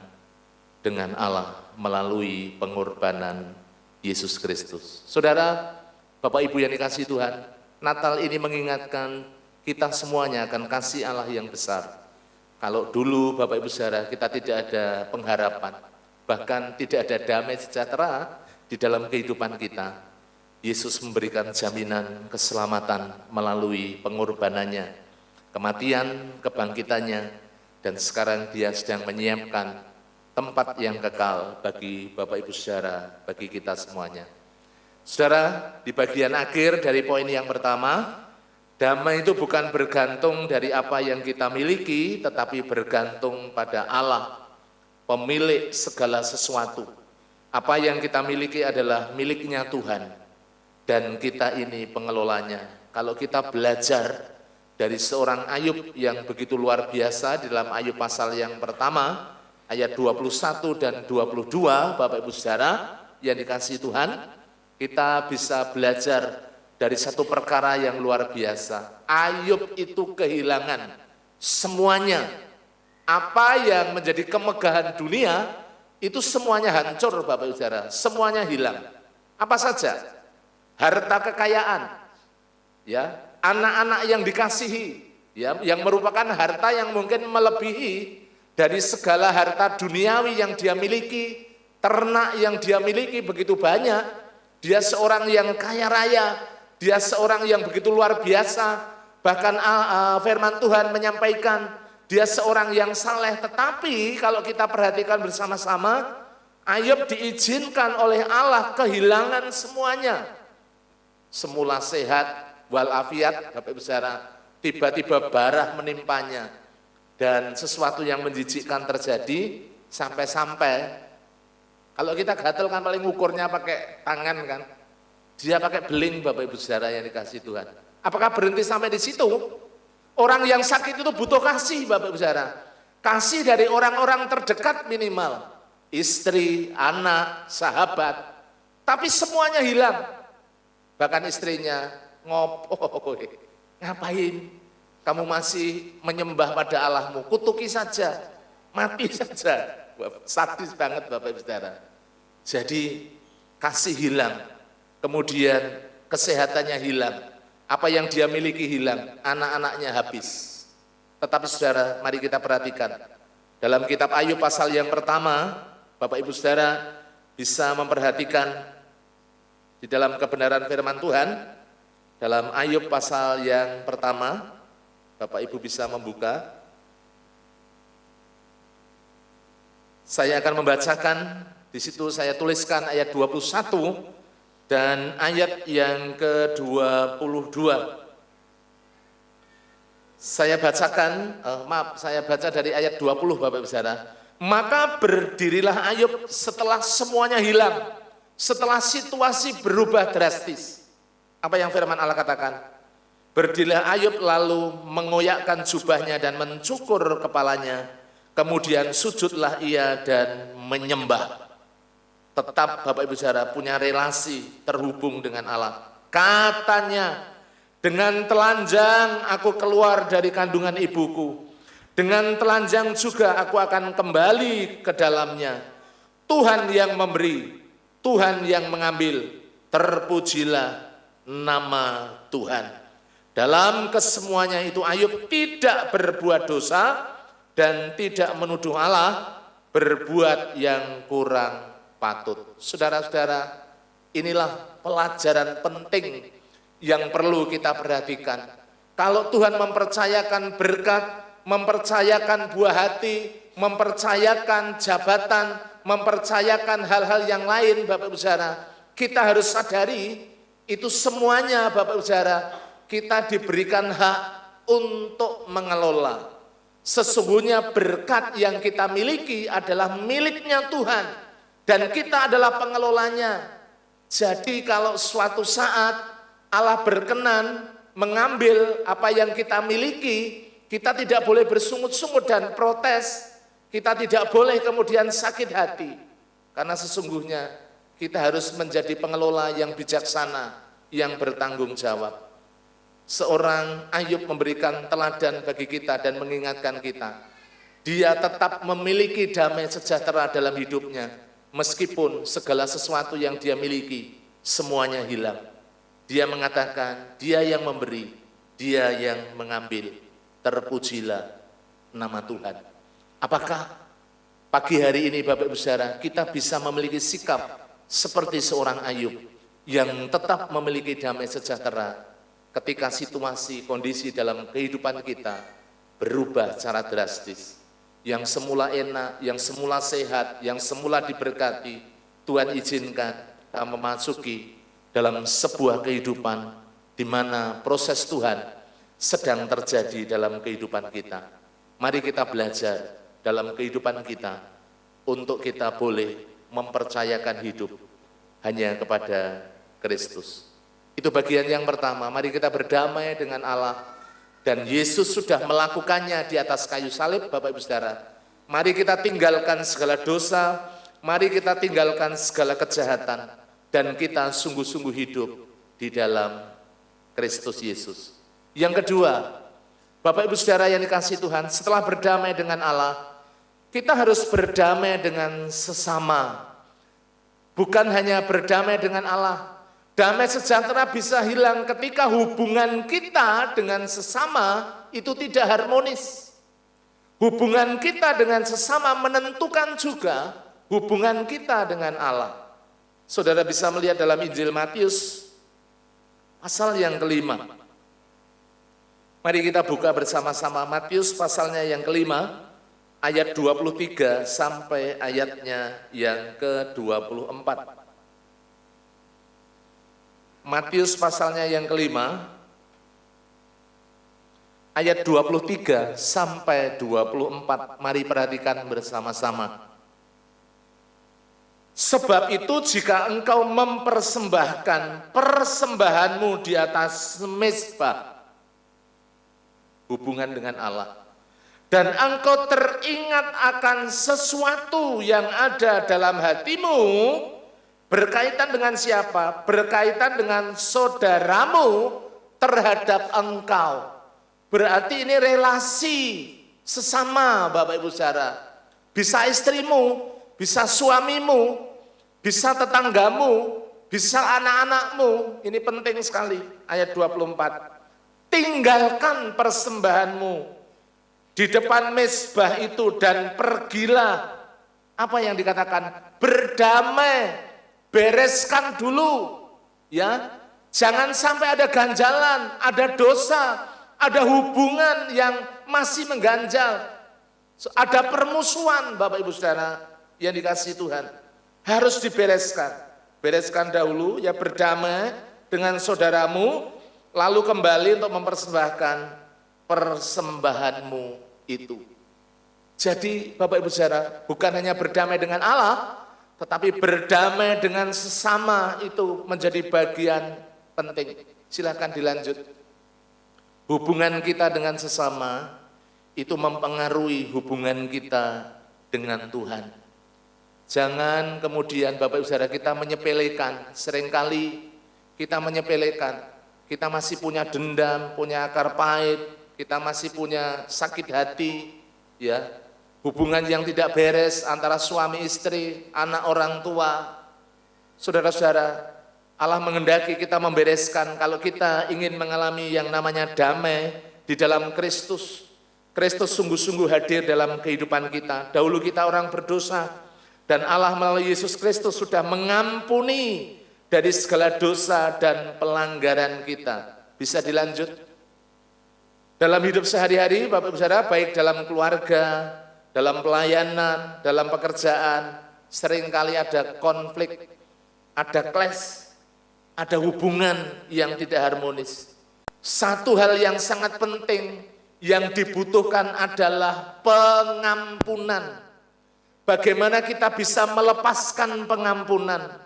dengan Allah melalui pengorbanan Yesus Kristus. Saudara, Bapak Ibu yang dikasihi Tuhan, Natal ini mengingatkan kita semuanya akan kasih Allah yang besar. Kalau dulu Bapak Ibu Saudara kita tidak ada pengharapan, bahkan tidak ada damai sejahtera di dalam kehidupan kita, Yesus memberikan jaminan keselamatan melalui pengorbanannya, kematian, kebangkitannya, dan sekarang Dia sedang menyiapkan tempat yang kekal bagi Bapak Ibu Saudara, bagi kita semuanya. Saudara, di bagian akhir dari poin yang pertama, Damai itu bukan bergantung dari apa yang kita miliki, tetapi bergantung pada Allah, pemilik segala sesuatu. Apa yang kita miliki adalah miliknya Tuhan, dan kita ini pengelolanya. Kalau kita belajar dari seorang Ayub yang begitu luar biasa di dalam Ayub pasal yang pertama, ayat 21 dan 22, Bapak Ibu Saudara yang dikasihi Tuhan, kita bisa belajar dari satu perkara yang luar biasa. Ayub itu kehilangan semuanya. Apa yang menjadi kemegahan dunia, itu semuanya hancur Bapak Ibu Saudara, semuanya hilang. Apa saja? Harta kekayaan, ya, anak-anak yang dikasihi, ya, yang merupakan harta yang mungkin melebihi dari segala harta duniawi yang dia miliki, ternak yang dia miliki begitu banyak. Dia seorang yang kaya raya, dia seorang yang begitu luar biasa, bahkan firman Tuhan menyampaikan, dia seorang yang saleh. Tetapi kalau kita perhatikan bersama-sama, Ayub diizinkan oleh Allah kehilangan semuanya. Semula sehat, walafiat, Bapak Ibu Saudara, tiba-tiba barah menimpanya. Dan sesuatu yang menjijikkan terjadi, sampai-sampai, kalau kita gatel kan paling ukurnya pakai tangan kan, dia pakai beling Bapak Ibu Saudara yang dikasihi Tuhan. Apakah berhenti sampai di situ? Orang yang sakit itu butuh kasih Bapak Ibu Saudara. Kasih dari orang-orang terdekat minimal. Istri, anak, sahabat. Tapi semuanya hilang. Bahkan istrinya ngopo, ngapain? Kamu masih menyembah pada Allahmu, kutuki saja, mati saja. Sadis banget Bapak Ibu Saudara. Jadi kasih hilang. Kemudian kesehatannya hilang, apa yang dia miliki hilang, anak-anaknya habis. Tetapi saudara, mari kita perhatikan. Dalam kitab Ayub pasal yang pertama, Bapak Ibu Saudara bisa memperhatikan di dalam kebenaran firman Tuhan. Dalam Ayub pasal yang pertama, Bapak Ibu bisa membuka. Saya akan membacakan, di situ saya tuliskan ayat 21, dan ayat yang ke-22. Saya bacakan, saya baca dari ayat 20 Bapak Ibu Saudara. Maka berdirilah Ayub setelah semuanya hilang, setelah situasi berubah drastis. Apa yang firman Allah katakan? Berdirilah Ayub lalu mengoyakkan jubahnya dan mencukur kepalanya, kemudian sujudlah ia dan menyembah. Tetap Bapak Ibu Saudara punya relasi terhubung dengan Allah. Katanya, dengan telanjang aku keluar dari kandungan ibuku, dengan telanjang juga aku akan kembali ke dalamnya. Tuhan yang memberi, Tuhan yang mengambil, terpujilah nama Tuhan. Dalam kesemuanya itu Ayub tidak berbuat dosa dan tidak menuduh Allah berbuat yang kurang patut. Saudara-saudara, inilah pelajaran penting yang perlu kita perhatikan. Kalau Tuhan mempercayakan berkat, mempercayakan buah hati, mempercayakan jabatan, mempercayakan hal-hal yang lain, Bapak Ibu Saudara, kita harus sadari itu semuanya Bapak Ibu Saudara, kita diberikan hak untuk mengelola. Sesungguhnya berkat yang kita miliki adalah miliknya Tuhan. Dan kita adalah pengelolanya. Jadi kalau suatu saat Allah berkenan mengambil apa yang kita miliki, kita tidak boleh bersungut-sungut dan protes. Kita tidak boleh kemudian sakit hati. Karena sesungguhnya kita harus menjadi pengelola yang bijaksana, yang bertanggung jawab. Seorang Ayub memberikan teladan bagi kita dan mengingatkan kita. Dia tetap memiliki damai sejahtera dalam hidupnya. Meskipun segala sesuatu yang dia miliki, semuanya hilang. Dia mengatakan, dia yang memberi, dia yang mengambil. Terpujilah nama Tuhan. Apakah pagi hari ini Bapak Ibu Saudara, kita bisa memiliki sikap seperti seorang Ayub, yang tetap memiliki damai sejahtera ketika situasi, kondisi dalam kehidupan kita berubah secara drastis. Yang semula enak, yang semula sehat, yang semula diberkati, Tuhan izinkan kita memasuki dalam sebuah kehidupan di mana proses Tuhan sedang terjadi dalam kehidupan kita. Mari kita belajar dalam kehidupan kita untuk kita boleh mempercayakan hidup hanya kepada Kristus. Itu bagian yang pertama, mari kita berdamai dengan Allah. Dan Yesus sudah melakukannya di atas kayu salib, Bapak Ibu Saudara. Mari kita tinggalkan segala dosa, mari kita tinggalkan segala kejahatan, dan kita sungguh-sungguh hidup di dalam Kristus Yesus. Yang kedua, Bapak Ibu Saudara yang dikasihi Tuhan, setelah berdamai dengan Allah, kita harus berdamai dengan sesama. Bukan hanya berdamai dengan Allah, damai sejahtera bisa hilang ketika hubungan kita dengan sesama itu tidak harmonis. Hubungan kita dengan sesama menentukan juga hubungan kita dengan Allah. Saudara bisa melihat dalam Injil Matius pasal yang kelima. Mari kita buka bersama-sama Matius pasalnya yang kelima, ayat 23 sampai ayatnya yang ke-24. Matius pasalnya yang kelima, ayat 23 sampai 24. Mari perhatikan bersama-sama. Sebab itu jika engkau mempersembahkan persembahanmu di atas mezbah, hubungan dengan Allah, dan engkau teringat akan sesuatu yang ada dalam hatimu, berkaitan dengan siapa? Berkaitan dengan saudaramu terhadap engkau. Berarti ini relasi sesama, Bapak Ibu Saudara. Bisa istrimu, bisa suamimu, bisa tetanggamu, bisa anak-anakmu. Ini penting sekali, ayat 24. Tinggalkan persembahanmu di depan mezbah itu dan pergilah. Apa yang dikatakan? Berdamai. Bereskan dulu, ya. Jangan sampai ada ganjalan, ada dosa, ada hubungan yang masih mengganjal. Ada permusuhan, Bapak Ibu Saudara yang dikasihi Tuhan. Harus dibereskan. Bereskan dahulu, ya, berdamai dengan saudaramu, lalu kembali untuk mempersembahkan persembahanmu itu. Jadi Bapak Ibu Saudara, bukan hanya berdamai dengan Allah, tetapi berdamai dengan sesama itu menjadi bagian penting. Silakan dilanjut. Hubungan kita dengan sesama itu mempengaruhi hubungan kita dengan Tuhan. Jangan kemudian Bapak Ibu Saudara kita menyepelekan. Seringkali kita menyepelekan. Kita masih punya dendam, punya akar pahit, kita masih punya sakit hati, ya. Hubungan yang tidak beres antara suami istri, anak orang tua. Saudara-saudara, Allah menghendaki kita membereskan kalau kita ingin mengalami yang namanya damai di dalam Kristus. Kristus sungguh-sungguh hadir dalam kehidupan kita. Dahulu kita orang berdosa, dan Allah melalui Yesus Kristus sudah mengampuni dari segala dosa dan pelanggaran kita. Bisa dilanjut? Dalam hidup sehari-hari, Bapak Ibu Saudara, baik dalam keluarga, dalam pelayanan, dalam pekerjaan, seringkali ada konflik, ada clash, ada hubungan yang tidak harmonis. Satu hal yang sangat penting yang dibutuhkan adalah pengampunan. Bagaimana kita bisa melepaskan pengampunan?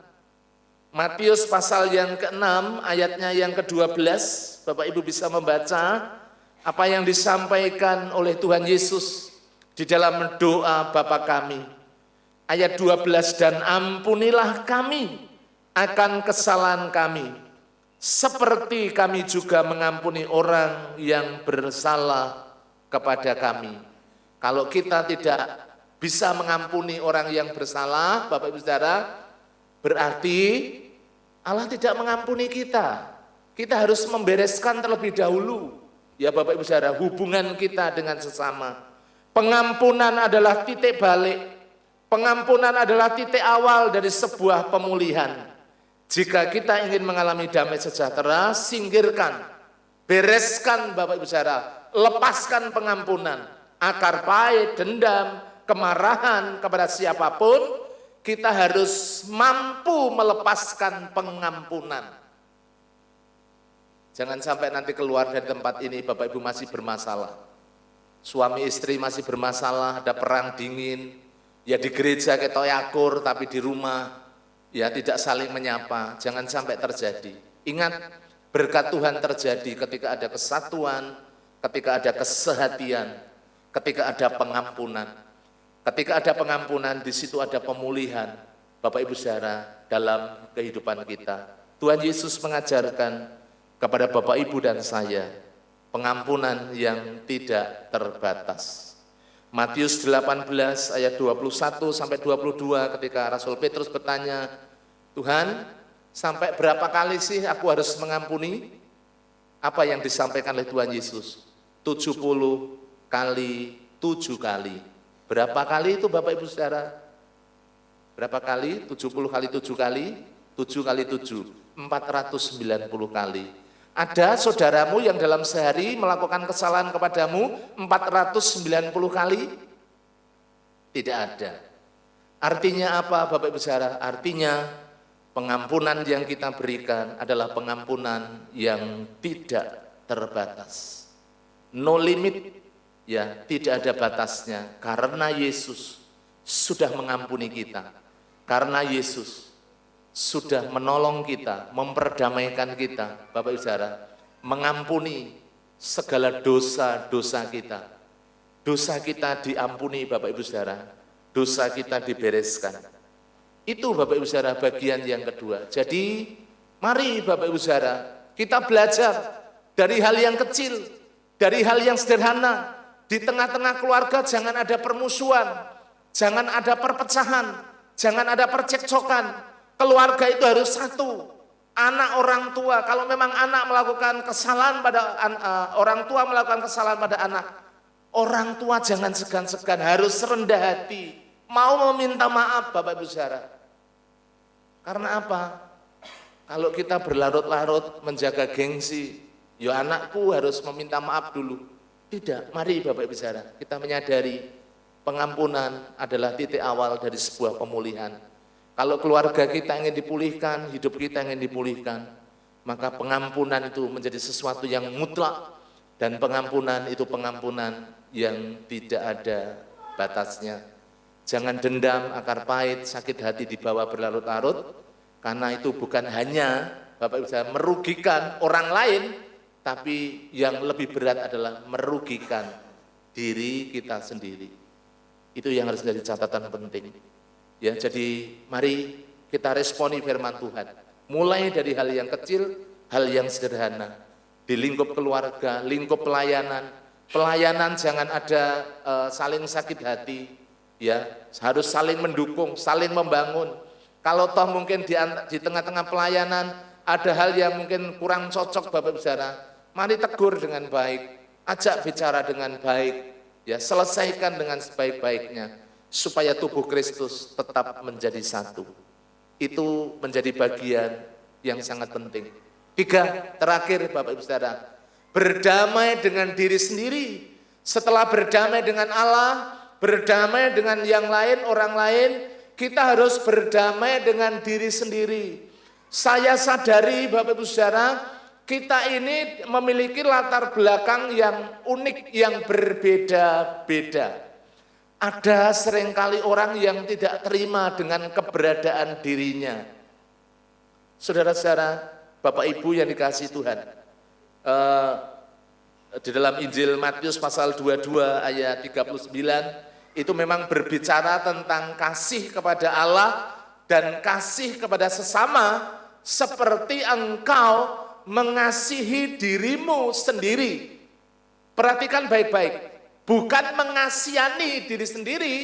Matius pasal yang ke-6, ayatnya yang ke-12, Bapak Ibu bisa membaca apa yang disampaikan oleh Tuhan Yesus di dalam doa Bapa kami. Ayat 12, dan ampunilah kami akan kesalahan kami, seperti kami juga mengampuni orang yang bersalah kepada kami. Kalau kita tidak bisa mengampuni orang yang bersalah, Bapak Ibu Saudara, berarti Allah tidak mengampuni kita. Kita harus membereskan terlebih dahulu, ya Bapak Ibu Saudara, hubungan kita dengan sesama. Pengampunan adalah titik balik. Pengampunan adalah titik awal dari sebuah pemulihan. Jika kita ingin mengalami damai sejahtera, singkirkan, bereskan Bapak Ibu Saudara, lepaskan pengampunan, akar pahit, dendam, kemarahan kepada siapapun, kita harus mampu melepaskan pengampunan. Jangan sampai nanti keluar dari tempat ini Bapak Ibu masih bermasalah. Suami istri masih bermasalah, ada perang dingin. Ya di gereja ketoyakur, tapi di rumah ya tidak saling menyapa. Jangan sampai terjadi. Ingat, berkat Tuhan terjadi ketika ada kesatuan, ketika ada kesehatian, ketika ada pengampunan. Ketika ada pengampunan, di situ ada pemulihan. Bapak Ibu Saudara, dalam kehidupan kita. Tuhan Yesus mengajarkan kepada Bapak Ibu dan saya, pengampunan yang tidak terbatas. Matius 18 ayat 21 sampai 22 ketika Rasul Petrus bertanya, Tuhan, sampai berapa kali sih aku harus mengampuni? Apa yang disampaikan oleh Tuhan Yesus? 70 kali 7 kali. Berapa kali itu Bapak Ibu Saudara? Berapa kali? 70 kali 7 kali? 7 kali 7, 490 kali. Ada saudaramu yang dalam sehari melakukan kesalahan kepadamu 490 kali? Tidak ada. Artinya apa Bapak Ibu Saudara? Artinya pengampunan yang kita berikan adalah pengampunan yang tidak terbatas. No limit, ya tidak ada batasnya. Karena Yesus sudah mengampuni kita. Karena Yesus sudah menolong kita, memperdamaikan kita, Bapak Ibu Saudara, mengampuni segala dosa-dosa kita. Dosa kita diampuni Bapak Ibu Saudara, dosa kita dibereskan. Itu Bapak Ibu Saudara bagian yang kedua. Jadi mari Bapak Ibu Saudara, kita belajar dari hal yang kecil, dari hal yang sederhana. Di tengah-tengah keluarga jangan ada permusuhan, jangan ada perpecahan, jangan ada percekcokan. Keluarga itu harus satu. Anak orang tua, kalau memang anak melakukan kesalahan pada orang tua melakukan kesalahan pada anak, orang tua jangan segan-segan, harus rendah hati, mau meminta maaf Bapak Ibu Saudara. Karena apa? Kalau kita berlarut-larut menjaga gengsi, ya anakku harus meminta maaf dulu. Tidak, mari Bapak Ibu Saudara, kita menyadari pengampunan adalah titik awal dari sebuah pemulihan. Kalau keluarga kita ingin dipulihkan, hidup kita ingin dipulihkan, maka pengampunan itu menjadi sesuatu yang mutlak, dan pengampunan itu pengampunan yang tidak ada batasnya. Jangan dendam, akar pahit, sakit hati dibawa berlarut-larut, karena itu bukan hanya Bapak Ibu Saudara merugikan orang lain, tapi yang lebih berat adalah merugikan diri kita sendiri. Itu yang harus menjadi catatan penting. Ya, jadi mari kita responi firman Tuhan. Mulai dari hal yang kecil, hal yang sederhana. Di lingkup keluarga, lingkup pelayanan. Pelayanan jangan ada saling sakit hati. Ya, harus saling mendukung, saling membangun. Kalau toh mungkin di tengah-tengah pelayanan ada hal yang mungkin kurang cocok Bapak Ibu Saudara, mari tegur dengan baik, ajak bicara dengan baik, ya selesaikan dengan sebaik-baiknya. Supaya tubuh Kristus tetap menjadi satu. Itu menjadi bagian yang sangat penting. 3, terakhir Bapak Ibu Saudara, berdamai dengan diri sendiri. Setelah berdamai dengan Allah, berdamai dengan yang lain, orang lain, kita harus berdamai dengan diri sendiri. Saya sadari Bapak Ibu Saudara, kita ini memiliki latar belakang yang unik, yang berbeda-beda. Ada seringkali orang yang tidak terima dengan keberadaan dirinya. Saudara-saudara, Bapak Ibu yang dikasihi Tuhan, di dalam Injil Matius pasal 22 ayat 39, itu memang berbicara tentang kasih kepada Allah dan kasih kepada sesama seperti engkau mengasihi dirimu sendiri. Perhatikan baik-baik. Bukan mengasihani diri sendiri,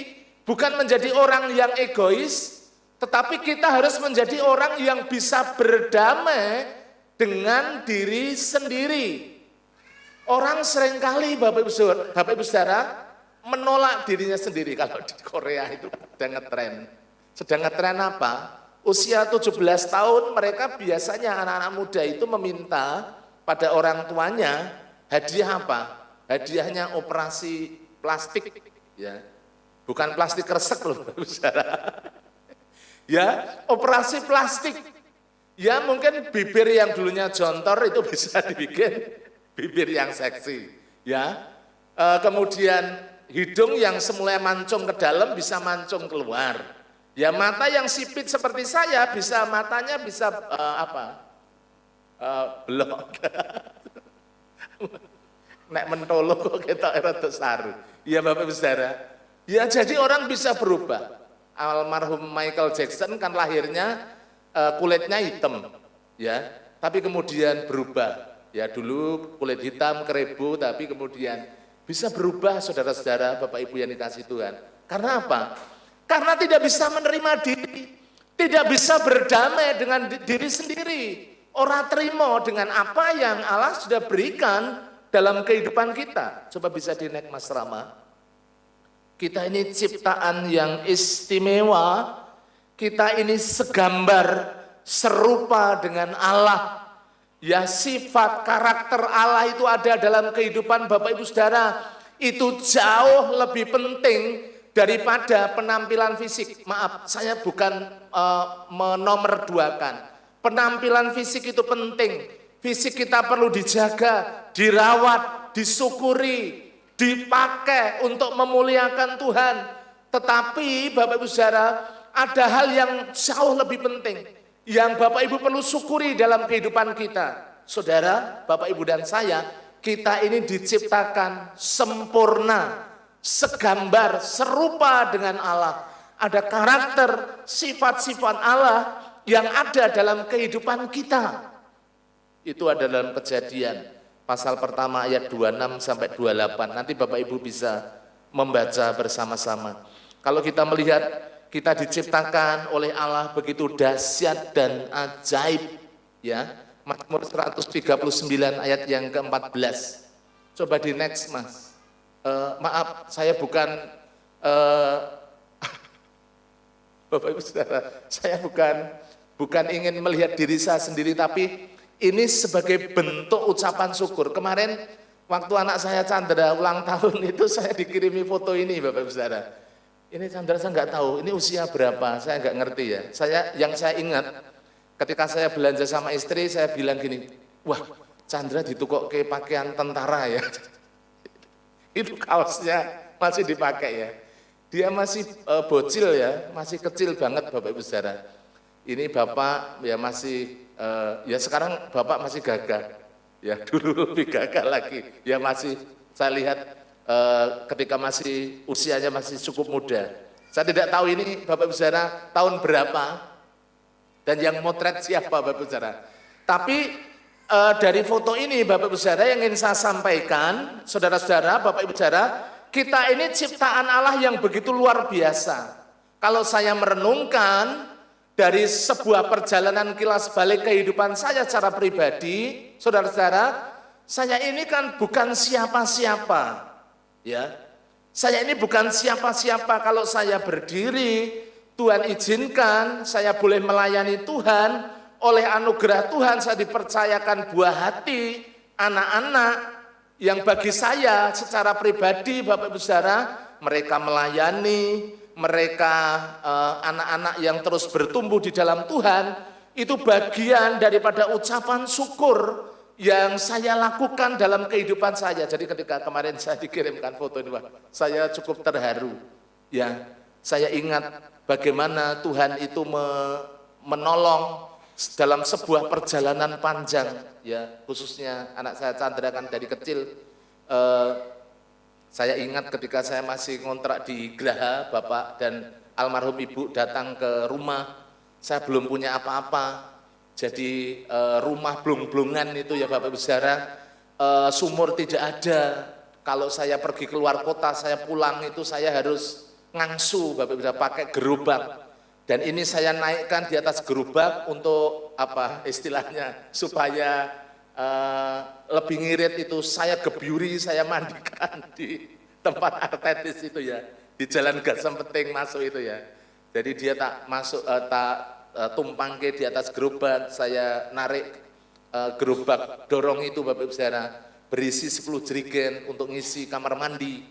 bukan menjadi orang yang egois, tetapi kita harus menjadi orang yang bisa berdamai dengan diri sendiri. Orang seringkali Bapak Ibu Saudara menolak dirinya sendiri. Kalau di Korea itu sedang ngetren. Sedang ngetren apa? Usia 17 tahun mereka biasanya anak-anak muda itu meminta pada orang tuanya hadiah apa? Hadiahnya operasi plastik, ya, bukan plastik kresek loh, saudara. Ya, operasi plastik Ya mungkin bibir yang dulunya jontor itu bisa dibikin bibir yang seksi. Ya, kemudian hidung yang semula mancung ke dalam bisa mancung keluar. Ya mata yang sipit seperti saya bisa matanya bisa belok. Nek mentolo kok ketok rada saru. Ya Bapak Ibu Saudara. Ya jadi orang bisa berubah. Almarhum Michael Jackson kan lahirnya kulitnya hitam, ya. Tapi kemudian berubah. Ya dulu kulit hitam keribu, tapi kemudian bisa berubah saudara-saudara, Bapak Ibu yang dikasih Tuhan. Karena apa? Karena tidak bisa menerima diri, tidak bisa berdamai dengan diri sendiri. Orang terima dengan apa yang Allah sudah berikan dalam kehidupan kita. Coba bisa dinaik Mas Rama. Kita ini ciptaan yang istimewa, kita ini segambar, serupa dengan Allah. Ya sifat karakter Allah itu ada dalam kehidupan Bapak Ibu Saudara. Itu jauh lebih penting daripada penampilan fisik. Maaf, saya bukan menomorduakan. Penampilan fisik itu penting. Fisik kita perlu dijaga, dirawat, disyukuri, dipakai untuk memuliakan Tuhan. Tetapi Bapak Ibu Saudara, ada hal yang jauh lebih penting yang Bapak Ibu perlu syukuri dalam kehidupan kita. Saudara, Bapak Ibu dan saya, kita ini diciptakan sempurna, segambar, serupa dengan Allah. Ada karakter, sifat-sifat Allah yang ada dalam kehidupan kita. Itu ada dalam Kejadian pasal pertama ayat 26 sampai 28. Nanti Bapak Ibu bisa membaca bersama-sama. Kalau kita melihat kita diciptakan oleh Allah begitu dahsyat dan ajaib, ya. Mazmur 139 ayat yang ke-14. Coba di next, Mas. Maaf, saya bukan Bapak Ibu Saudara, saya bukan ingin melihat diri saya sendiri, tapi ini sebagai bentuk ucapan syukur. Kemarin waktu anak saya Chandra ulang tahun itu saya dikirimi foto ini, Bapak Ibu Saudara. Ini Chandra saya nggak tahu, ini usia berapa, saya nggak ngerti ya. Yang saya ingat, ketika saya belanja sama istri, saya bilang gini, wah Chandra ditukok ke pakaian tentara ya. Itu kaosnya masih dipakai ya. Dia masih bocil ya, masih kecil banget Bapak Ibu Saudara. Ini Bapak ya masih, ya sekarang Bapak masih gagah. Ya dulu lebih gagah lagi, ya masih saya lihat ketika masih usianya masih cukup muda. Saya tidak tahu ini Bapak Ibu Saudara tahun berapa dan yang motret siapa Bapak Ibu Saudara. Tapi dari foto ini Bapak Ibu Saudara yang ingin saya sampaikan, saudara-saudara, Bapak Ibu Saudara, kita ini ciptaan Allah yang begitu luar biasa. Kalau saya merenungkan dari sebuah perjalanan kilas balik kehidupan saya secara pribadi, saudara-saudara, saya ini kan bukan siapa-siapa. Ya, saya ini bukan siapa-siapa. Kalau saya berdiri, Tuhan izinkan saya boleh melayani Tuhan. Oleh anugerah Tuhan saya dipercayakan buah hati, anak-anak yang bagi saya secara pribadi, Bapak Ibu Saudara, mereka melayani, mereka anak-anak yang terus bertumbuh di dalam Tuhan, itu bagian daripada ucapan syukur yang saya lakukan dalam kehidupan saya. Jadi ketika kemarin saya dikirimkan foto ini, saya cukup terharu. Ya, saya ingat bagaimana Tuhan itu menolong dalam sebuah perjalanan panjang, ya khususnya anak saya Chandra kan dari kecil. Saya ingat ketika saya masih ngontrak di Graha, Bapak dan almarhum Ibu datang ke rumah, saya belum punya apa-apa. Jadi rumah blung-blungan itu ya Bapak Ibu Saudara, sumur tidak ada. Kalau saya pergi keluar kota, saya pulang itu saya harus ngangsu Bapak Ibu Saudara, pakai gerobak. Dan ini saya naikkan di atas gerobak untuk apa istilahnya supaya lebih ngirit itu saya gebyuri, saya mandikan di tempat artetis itu ya, di Jalan Gasempeting masuk itu ya. Jadi dia tak masuk tumpang ke di atas gerobak, saya narik gerobak dorong itu Bapak Ibu Saudara, berisi 10 jerigen untuk ngisi kamar mandi.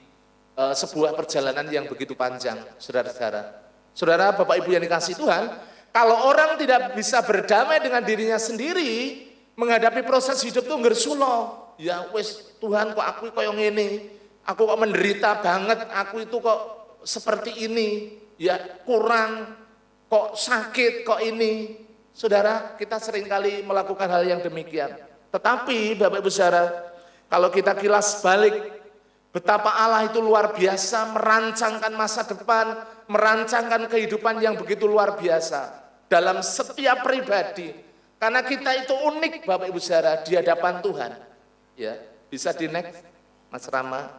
Sebuah perjalanan yang begitu panjang, saudara-saudara. Saudara, Bapak Ibu yang dikasih Tuhan, Kalau orang tidak bisa berdamai dengan dirinya sendiri, menghadapi proses hidup itu ngersulo. Ya wis Tuhan kok aku koyo ngene, aku kok menderita banget, aku itu kok seperti ini, ya kurang, kok sakit, kok ini. Saudara, kita seringkali melakukan hal yang demikian. Tetapi Bapak Ibu Saudara, kalau kita kilas balik, betapa Allah itu luar biasa merancangkan masa depan, merancangkan kehidupan yang begitu luar biasa dalam setiap pribadi. Karena kita itu unik Bapak Ibu Saudara di hadapan Tuhan. Ya, bisa di next Mas Rama.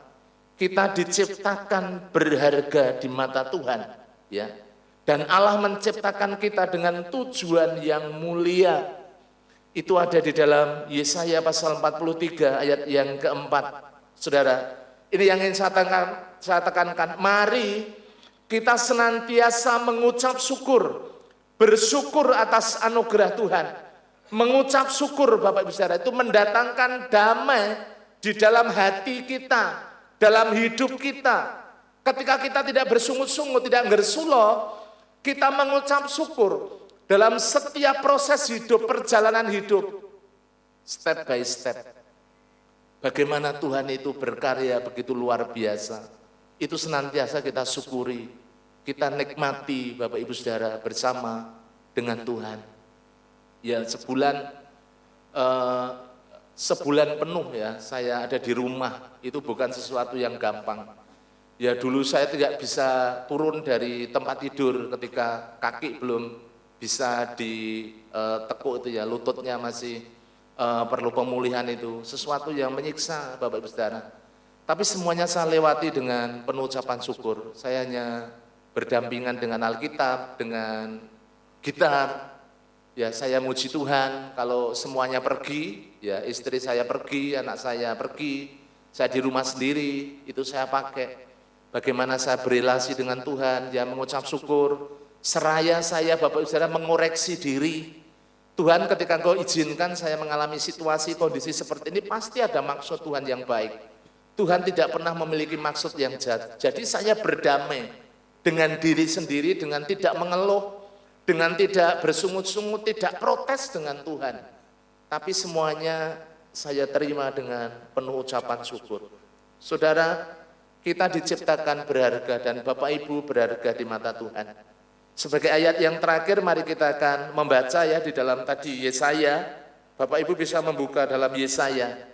Kita diciptakan berharga di mata Tuhan, ya. Dan Allah menciptakan kita dengan tujuan yang mulia. Itu ada di dalam Yesaya pasal 43 ayat yang keempat. Saudara, ini yang ingin saya tekankan. Mari kita senantiasa mengucap syukur, bersyukur atas anugerah Tuhan. Mengucap syukur Bapak Ibu Saudara itu mendatangkan damai di dalam hati kita, dalam hidup kita. Ketika kita tidak bersungut-sungut, tidak ngersulo, kita mengucap syukur dalam setiap proses hidup, perjalanan hidup, step by step. Bagaimana Tuhan itu berkarya begitu luar biasa. Itu senantiasa kita syukuri, kita nikmati Bapak Ibu Saudara bersama dengan Tuhan. Ya sebulan penuh ya saya ada di rumah, itu bukan sesuatu yang gampang. Ya dulu saya tidak bisa turun dari tempat tidur ketika kaki belum bisa ditekuk itu ya, lututnya masih perlu pemulihan, itu sesuatu yang menyiksa Bapak Ibu Saudara. Tapi semuanya saya lewati dengan penuh ucapan syukur. Saya hanya berdampingan dengan Alkitab, dengan gitar. Ya saya muji Tuhan kalau semuanya pergi, ya istri saya pergi, anak saya pergi, saya di rumah sendiri, itu saya pakai. Bagaimana saya berelasi dengan Tuhan, ya mengucap syukur. Seraya saya Bapak Ibu Saudara mengoreksi diri. Tuhan ketika Engkau izinkan saya mengalami situasi, kondisi seperti ini, pasti ada maksud Tuhan yang baik. Tuhan tidak pernah memiliki maksud yang jahat. Jadi saya berdamai dengan diri sendiri, dengan tidak mengeluh, dengan tidak bersungut-sungut, tidak protes dengan Tuhan. Tapi semuanya saya terima dengan penuh ucapan syukur. Saudara, kita diciptakan berharga dan Bapak Ibu berharga di mata Tuhan. Sebagai ayat yang terakhir, mari kita akan membaca ya di dalam tadi Yesaya. Bapak Ibu bisa membuka dalam Yesaya.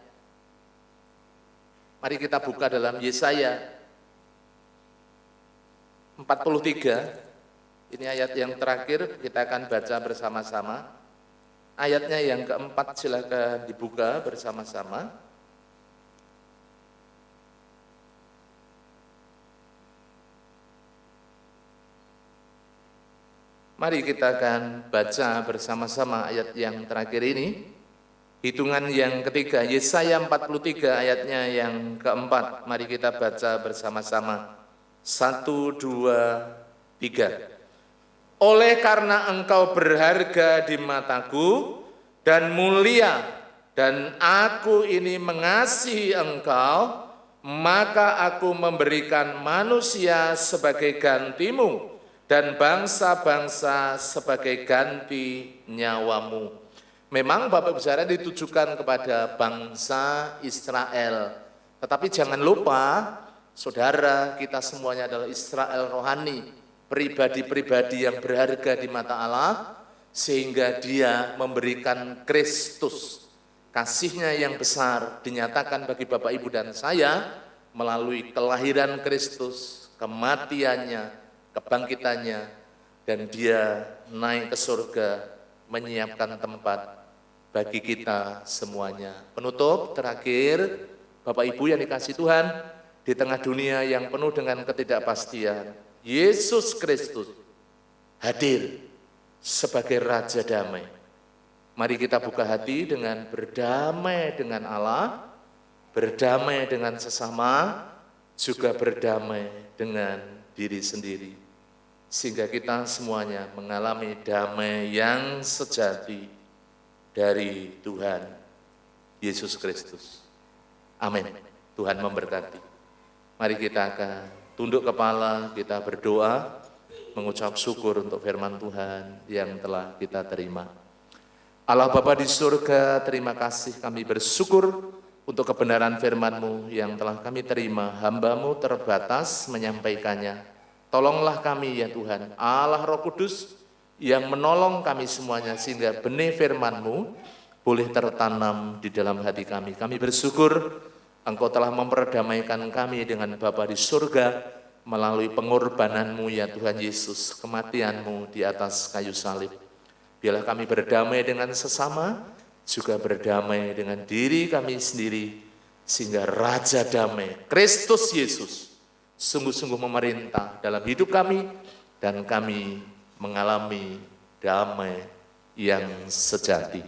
Mari kita buka dalam Yesaya 43. Ini ayat yang terakhir, kita akan baca bersama-sama. Ayatnya yang keempat silakan dibuka bersama-sama. Mari kita akan baca bersama-sama ayat yang terakhir ini. Hitungan yang ketiga, Yesaya 43 ayatnya yang keempat. Mari kita baca bersama-sama. 1, 2, 3. Oleh karena engkau berharga di mataku dan mulia, dan aku ini mengasihi engkau, maka aku memberikan manusia sebagai gantimu, dan bangsa-bangsa sebagai ganti nyawamu. Memang Bapak Ibu Saudara ditujukan kepada bangsa Israel. Tetapi jangan lupa, saudara, kita semuanya adalah Israel rohani, pribadi-pribadi yang berharga di mata Allah, sehingga Dia memberikan Kristus. Kasih-Nya yang besar dinyatakan bagi Bapak Ibu dan saya melalui kelahiran Kristus, kematiannya, kebangkitannya, dan Dia naik ke surga menyiapkan tempat bagi kita semuanya. Penutup terakhir, Bapak Ibu yang dikasihi Tuhan, di tengah dunia yang penuh dengan ketidakpastian, Yesus Kristus hadir sebagai Raja Damai. Mari kita buka hati dengan berdamai dengan Allah, berdamai dengan sesama, juga berdamai dengan diri sendiri. Sehingga kita semuanya mengalami damai yang sejati dari Tuhan Yesus Kristus. Amin. Tuhan memberkati. Mari kita akan tunduk kepala, kita berdoa. mengucap syukur untuk firman Tuhan yang telah kita terima. Allah Bapa di surga, terima kasih, kami bersyukur untuk kebenaran firman-Mu yang telah kami terima. Hamba-Mu terbatas menyampaikannya. Tolonglah kami ya Tuhan, Allah Roh Kudus yang menolong kami semuanya sehingga benih firman-Mu boleh tertanam di dalam hati kami. Kami bersyukur Engkau telah memperdamaikan kami dengan Bapa di surga melalui pengorbanan-Mu ya Tuhan Yesus, kematian-Mu di atas kayu salib. Biarlah kami berdamai dengan sesama, juga berdamai dengan diri kami sendiri, sehingga Raja Damai, Kristus Yesus, sungguh-sungguh memerintah dalam hidup kami, dan kami mengalami damai yang sejati.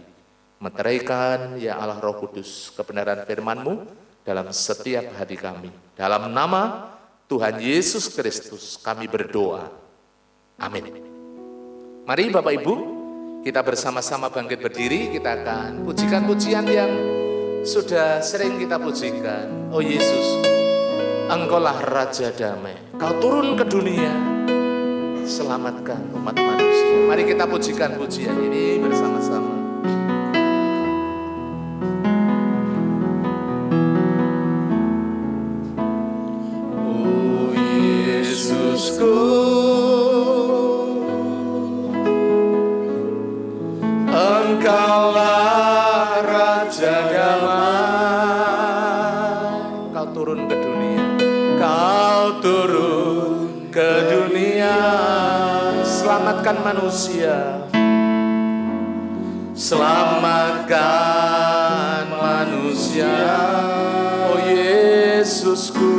Meteraikan ya Allah Roh Kudus kebenaran firman-Mu dalam setiap hati kami. Dalam nama Tuhan Yesus Kristus kami berdoa. Amin. Mari Bapak Ibu, kita bersama-sama bangkit berdiri, kita akan pujikan pujian yang sudah sering kita pujikan. Oh Yesus, Engkaulah Raja Damai, Kau turun ke dunia, selamatkan umat manusia. Mari kita pujikan pujian ini bersama-sama. Oh Yesusku, Engkaulah Raja Damai, Kau turun ke dunia, Kau turun ke dunia, selamatkan manusia, selamatkan manusia. Oh Yesusku,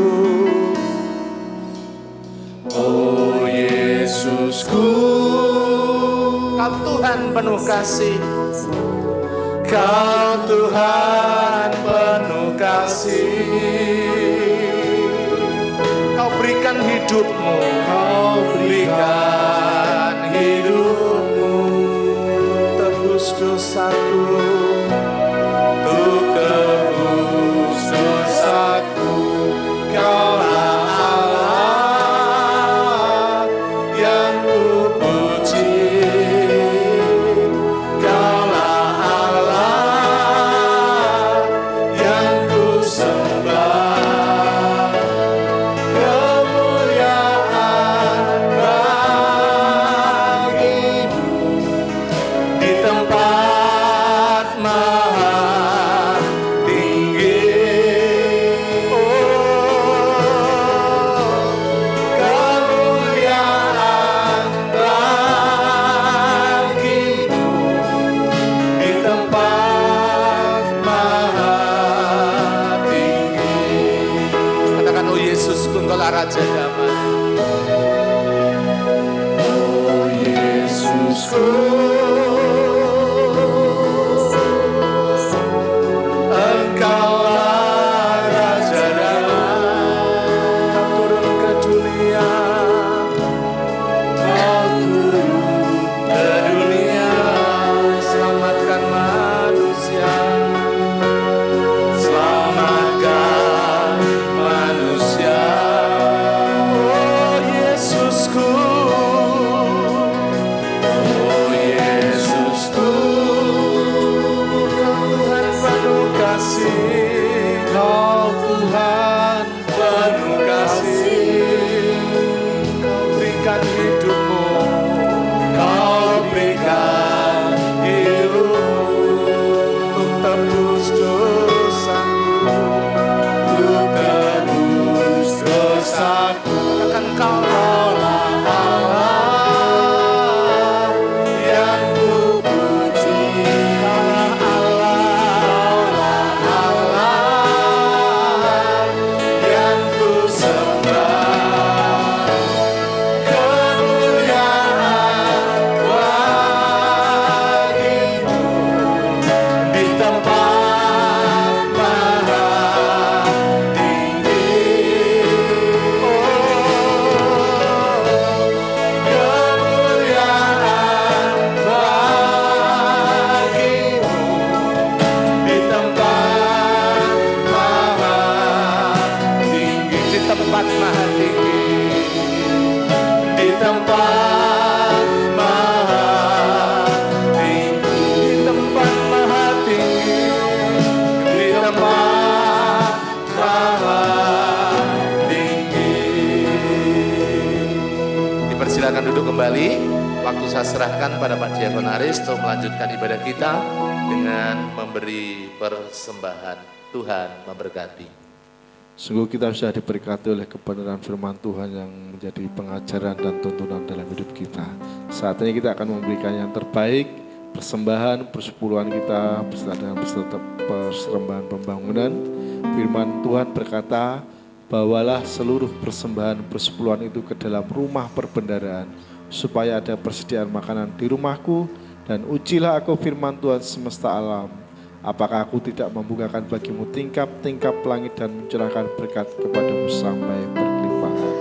oh Yesusku, Kau Tuhan penuh kasih, Kau Tuhan penuh kasih. Kau berikan hidupmu, Kau berikan hidupmu, tebus dosaku, untuk tebus dosaku. Kaulah Allah yang kupuji, Kaulah Allah yang kusembah. Kemuliaan bagimu di tempat maha tinggi. Oh, kemuliaan bagimu di tempat maha tinggi. Katakan, oh Yesus, Engkaulah Raja Damai. Oh Yesusku, Engkaulah Raja Damai. Kau turun ke dunia, Kau turun ke dunia, selamatkan manusia, selamatkan manusia. Oh Yesusku, oh tempat maha tinggi, di tempat maha tinggi, di tempat maha tinggi. Dipersilakan duduk kembali. Waktu saya serahkan pada Pak Diakon Aris untuk melanjutkan ibadah kita dengan memberi persembahan. Tuhan memberkati. Sungguh kita sudah diberkati oleh kebenaran firman Tuhan yang menjadi pengajaran dan tuntunan dalam hidup kita. Saat ini kita akan memberikan yang terbaik, persembahan, persepuluhan kita beserta dengan persembahan pembangunan. Firman Tuhan berkata, bawalah seluruh persembahan persepuluhan itu ke dalam rumah perbendaharaan, supaya ada persediaan makanan di rumahku, dan ujilah aku firman Tuhan semesta alam. Apakah aku tidak membukakan bagimu tingkap-tingkap langit dan mencurahkan berkat kepadamu sampai berlimpahan.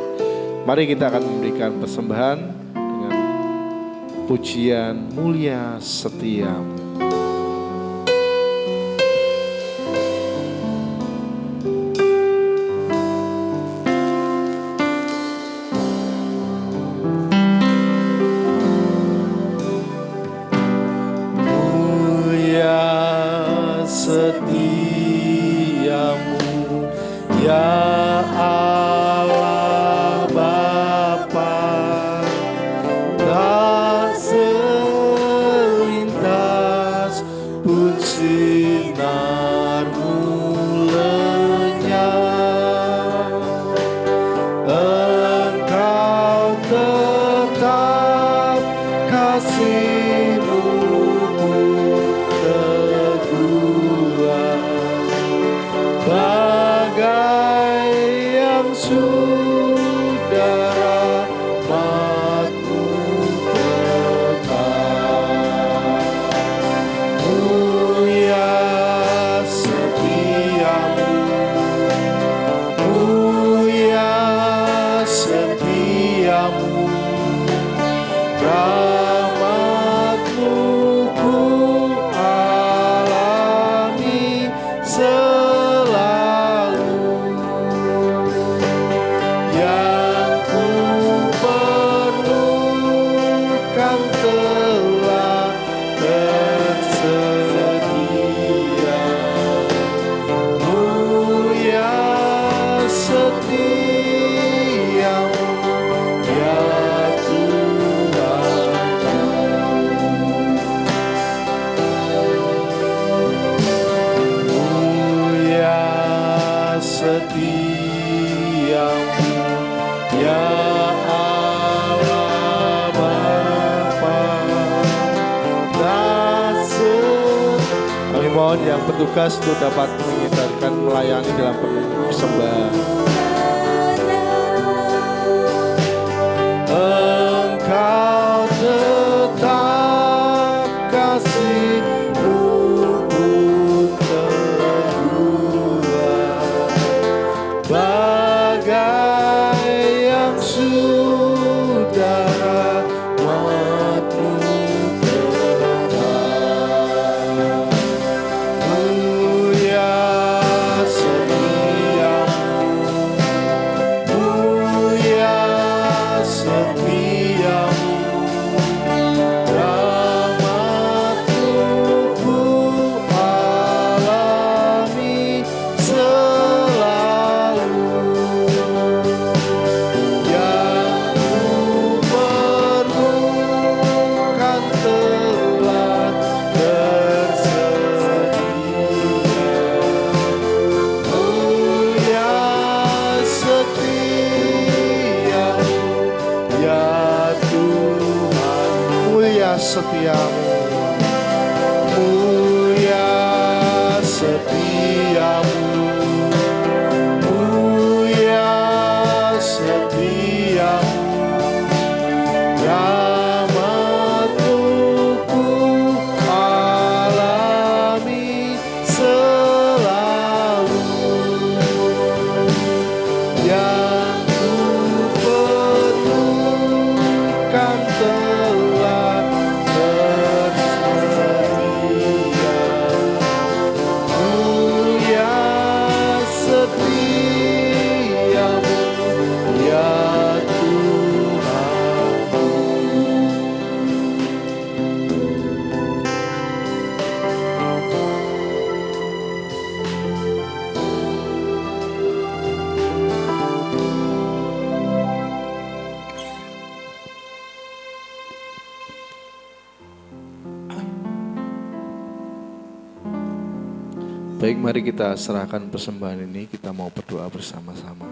Mari kita akan memberikan persembahan dengan pujian mulia setiamu. Setiamu ya Allah Bapa, tak selintas pun sinarmu lenyap. Engkau tetap kasih-Mu bagai yang sudah rahmat-Mu tetap. Mulia setiamu, mulia setiamu, rahmat-Mu ku alami setiamu ya Allah Bapa. Kami mohon yang bertugas untuk dapat mengibarkan melayani dalam persembahan. Engkau tetap kasih bagai yang sudah rahmat-Mu tetap. Mulia setiamu, mulia setiamu, rahmat-Mu ku alami setiamu, mulia setiamu, mulia setiamu, rahmat-Mu ku alami selalu, yang ku perlukan telah tersedia. Baik, mari kita serahkan persembahan ini, kita mau berdoa bersama-sama.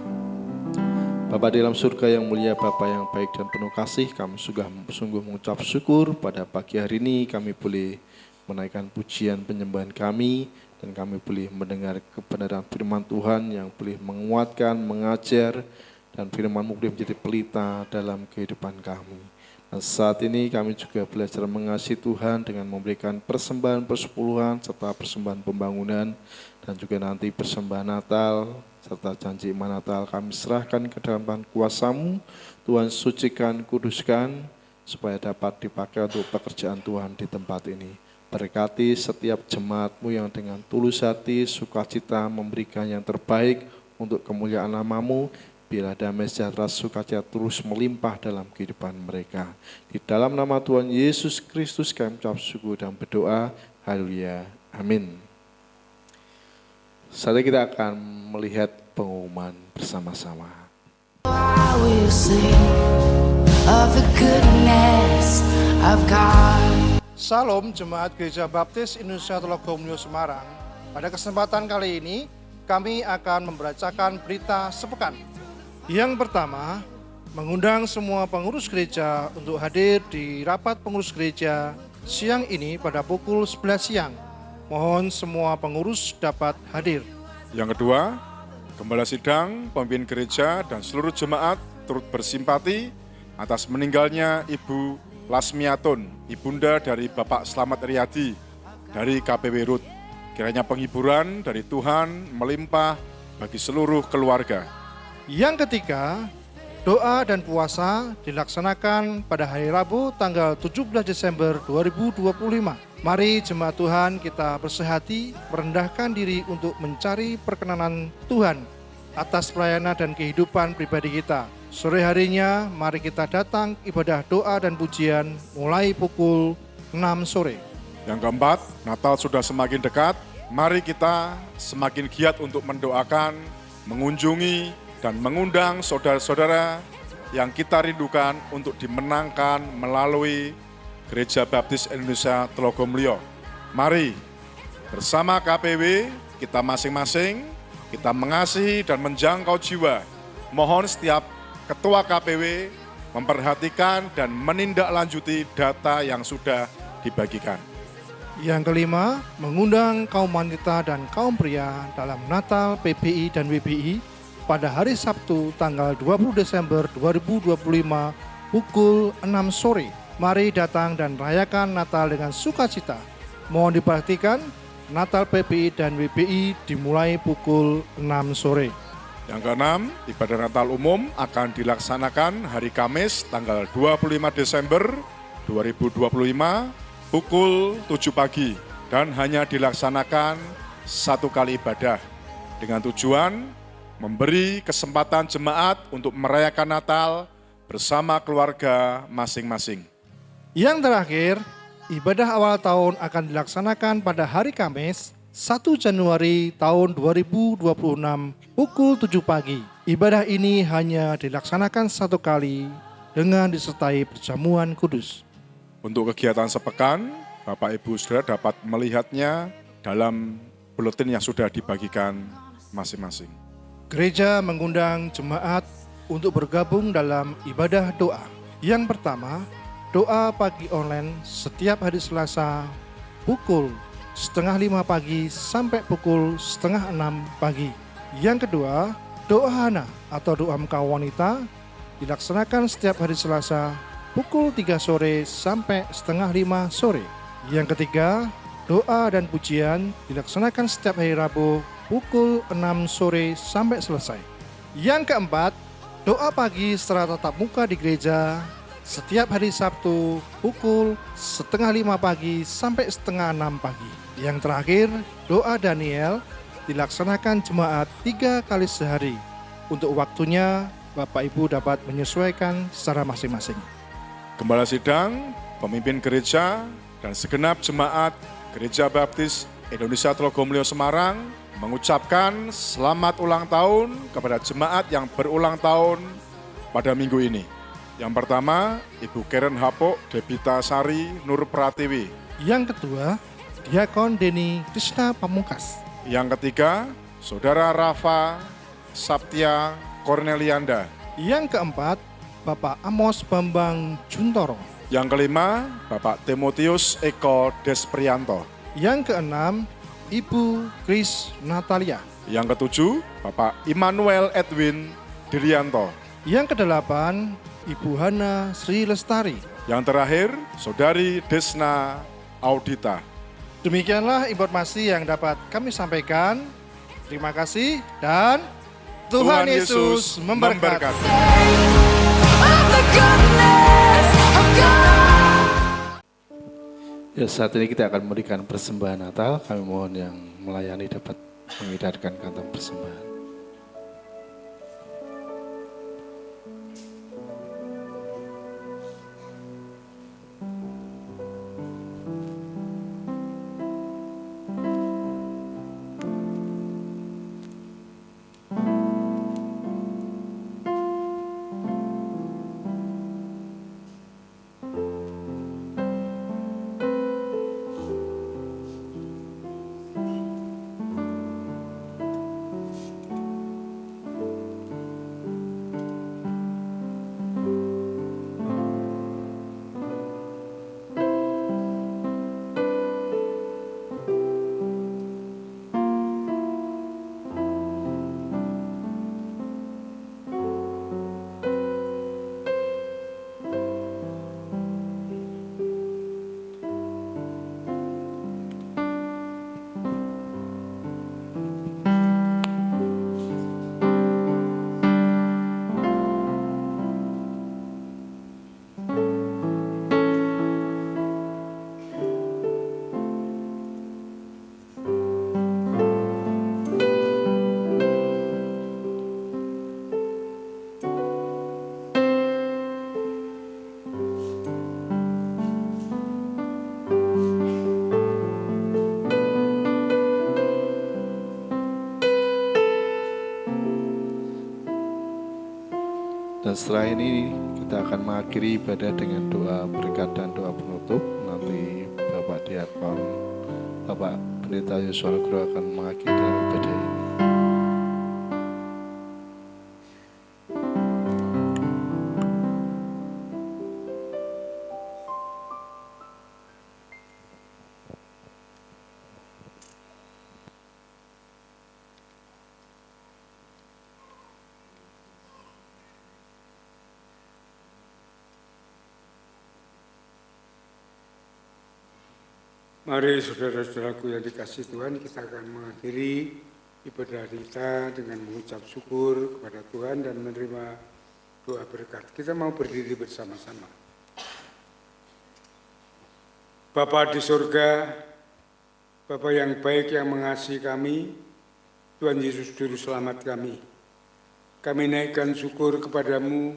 Bapa di dalam surga yang mulia, Bapa yang baik dan penuh kasih, kami sungguh mengucap syukur pada pagi hari ini kami boleh menaikkan pujian penyembahan kami, dan kami boleh mendengar kebenaran firman Tuhan yang boleh menguatkan, mengajar, dan firman-Mu boleh menjadi pelita dalam kehidupan kami. Dan saat ini kami juga belajar mengasihi Tuhan dengan memberikan persembahan persepuluhan serta persembahan pembangunan, dan juga nanti persembahan Natal serta janji iman Natal kami serahkan ke dalam tangan kuasa-Mu. Tuhan sucikan, kuduskan, supaya dapat dipakai untuk pekerjaan Tuhan di tempat ini. Berkati setiap jemaat-Mu yang dengan tulus hati, sukacita memberikan yang terbaik untuk kemuliaan nama-Mu. Bila damai sejahtera sukacita terus melimpah dalam kehidupan mereka. Di dalam nama Tuhan Yesus Kristus kami ucap syukur dan berdoa. Haleluya. Amin. Saat ini kita akan melihat pengumuman bersama-sama. I will sing of the goodness of God. Salam Jemaat Gereja Baptis Indonesia Telogomulyo Semarang. Pada kesempatan kali ini kami akan membacakan berita sepekan. Yang pertama, mengundang semua pengurus gereja untuk hadir di rapat pengurus gereja siang ini pada pukul 11 siang. Mohon semua pengurus dapat hadir. Yang kedua, Gembala Sidang, pemimpin gereja, dan seluruh jemaat turut bersimpati atas meninggalnya Ibu Lasmiatun, ibunda dari Bapak Slamet Riyadi dari KPW Rut. Kiranya penghiburan dari Tuhan melimpah bagi seluruh keluarga. Yang ketiga, doa dan puasa dilaksanakan pada hari Rabu tanggal 17 Desember 2025. Mari jemaat Tuhan kita bersehati, merendahkan diri untuk mencari perkenanan Tuhan atas pelayanan dan kehidupan pribadi kita. Sore harinya mari kita datang ibadah doa dan pujian mulai pukul 6 sore. Yang keempat, Natal sudah semakin dekat. Mari kita semakin giat untuk mendoakan, mengunjungi, dan mengundang saudara-saudara yang kita rindukan untuk dimenangkan melalui Gereja Baptis Indonesia Telogomulyo. Mari bersama KPW kita masing-masing, kita mengasihi dan menjangkau jiwa. Mohon setiap ketua KPW memperhatikan dan menindaklanjuti data yang sudah dibagikan. Yang kelima, mengundang kaum wanita dan kaum pria dalam Natal PBI dan WBI pada hari Sabtu tanggal 20 Desember 2025 pukul 6 sore. Mari datang dan rayakan Natal dengan sukacita. Mohon diperhatikan, Natal PBI dan WBI dimulai pukul 6 sore. Yang keenam, ibadah Natal umum akan dilaksanakan hari Kamis tanggal 25 Desember 2025 pukul 7 pagi dan hanya dilaksanakan satu kali ibadah dengan tujuan memberi kesempatan jemaat untuk merayakan Natal bersama keluarga masing-masing. Yang terakhir, ibadah awal tahun akan dilaksanakan pada hari Kamis 1 Januari tahun 2026 pukul 7 pagi. Ibadah ini hanya dilaksanakan satu kali dengan disertai perjamuan kudus. Untuk kegiatan sepekan, Bapak Ibu Saudara dapat melihatnya dalam buletin yang sudah dibagikan masing-masing. Gereja mengundang jemaat untuk bergabung dalam ibadah doa. Yang pertama, doa pagi online setiap hari Selasa pukul 4:30 pagi sampai pukul 5:30 pagi. Yang kedua, doa Hana atau doa muka wanita dilaksanakan setiap hari Selasa pukul 3 sore sampai 4:30 sore. Yang ketiga, doa dan pujian dilaksanakan setiap hari Rabu pukul 6 sore sampai selesai. Yang keempat, doa pagi secara tatap muka di gereja setiap hari Sabtu pukul 4:30 pagi sampai 5:30 pagi. Yang terakhir, doa Daniel dilaksanakan jemaat 3 kali sehari. Untuk waktunya, Bapak Ibu dapat menyesuaikan secara masing-masing. Gembala Sidang, pemimpin gereja, dan segenap jemaat Gereja Baptis Indonesia Telogomulyo Semarang mengucapkan selamat ulang tahun kepada jemaat yang berulang tahun pada minggu ini. Yang pertama, Ibu Karen Hapok Debita Sari Nur Pratiwi. Yang kedua, Diakon Deni Krishna Pamungkas. Yang ketiga, Saudara Rafa Saptia Cornelianda. Yang keempat, Bapak Amos Bambang Juntoro. Yang kelima, Bapak Timotius Eko Desprianto. Yang keenam, Ibu Kris Natalia. Yang ketujuh, Bapak Immanuel Edwin Dirianto. Yang kedelapan, Ibu Hana Sri Lestari. Yang terakhir, Saudari Desna Audita. Demikianlah informasi yang dapat kami sampaikan. Terima kasih dan Tuhan Yesus memberkati. Of the goodness of God. Ya, saat ini kita akan memberikan persembahan Natal. Kami mohon yang melayani dapat mengedarkan kantong persembahan. Dan setelah ini kita akan mengakhiri ibadah dengan doa berkat dan doa penutup. Nanti Bapak Diakon, Bapak Pendeta Yosua Guru akan mengakhiri dalam ibadah ini. Mari saudara-saudaraku yang dikasihi Tuhan, kita akan mengakhiri ibadah kita dengan mengucap syukur kepada Tuhan dan menerima doa berkat. Kita mau berdiri bersama-sama. Bapa di surga, Bapa yang baik yang mengasihi kami, Tuhan Yesus Juru Selamat kami. Kami naikkan syukur kepadamu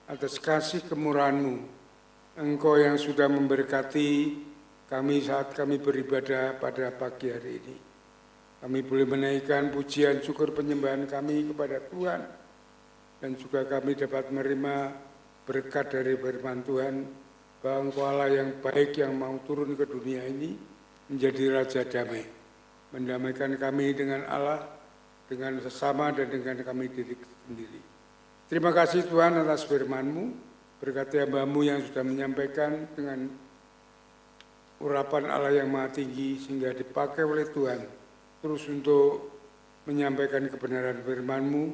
atas kasih kemurahan-Mu. Engkau yang sudah memberkati kami saat kami beribadah pada pagi hari ini. Kami boleh menaikkan pujian syukur penyembahan kami kepada Tuhan. Dan juga kami dapat menerima berkat dari firman Tuhan, bahwa Engkau Allah yang baik yang mau turun ke dunia ini menjadi Raja damai. Mendamaikan kami dengan Allah, dengan sesama dan dengan kami diri sendiri. Terima kasih Tuhan atas firman-Mu, berkati hamba-Mu yang sudah menyampaikan dengan urapan Allah yang Maha Tinggi sehingga dipakai oleh Tuhan terus untuk menyampaikan kebenaran firman-Mu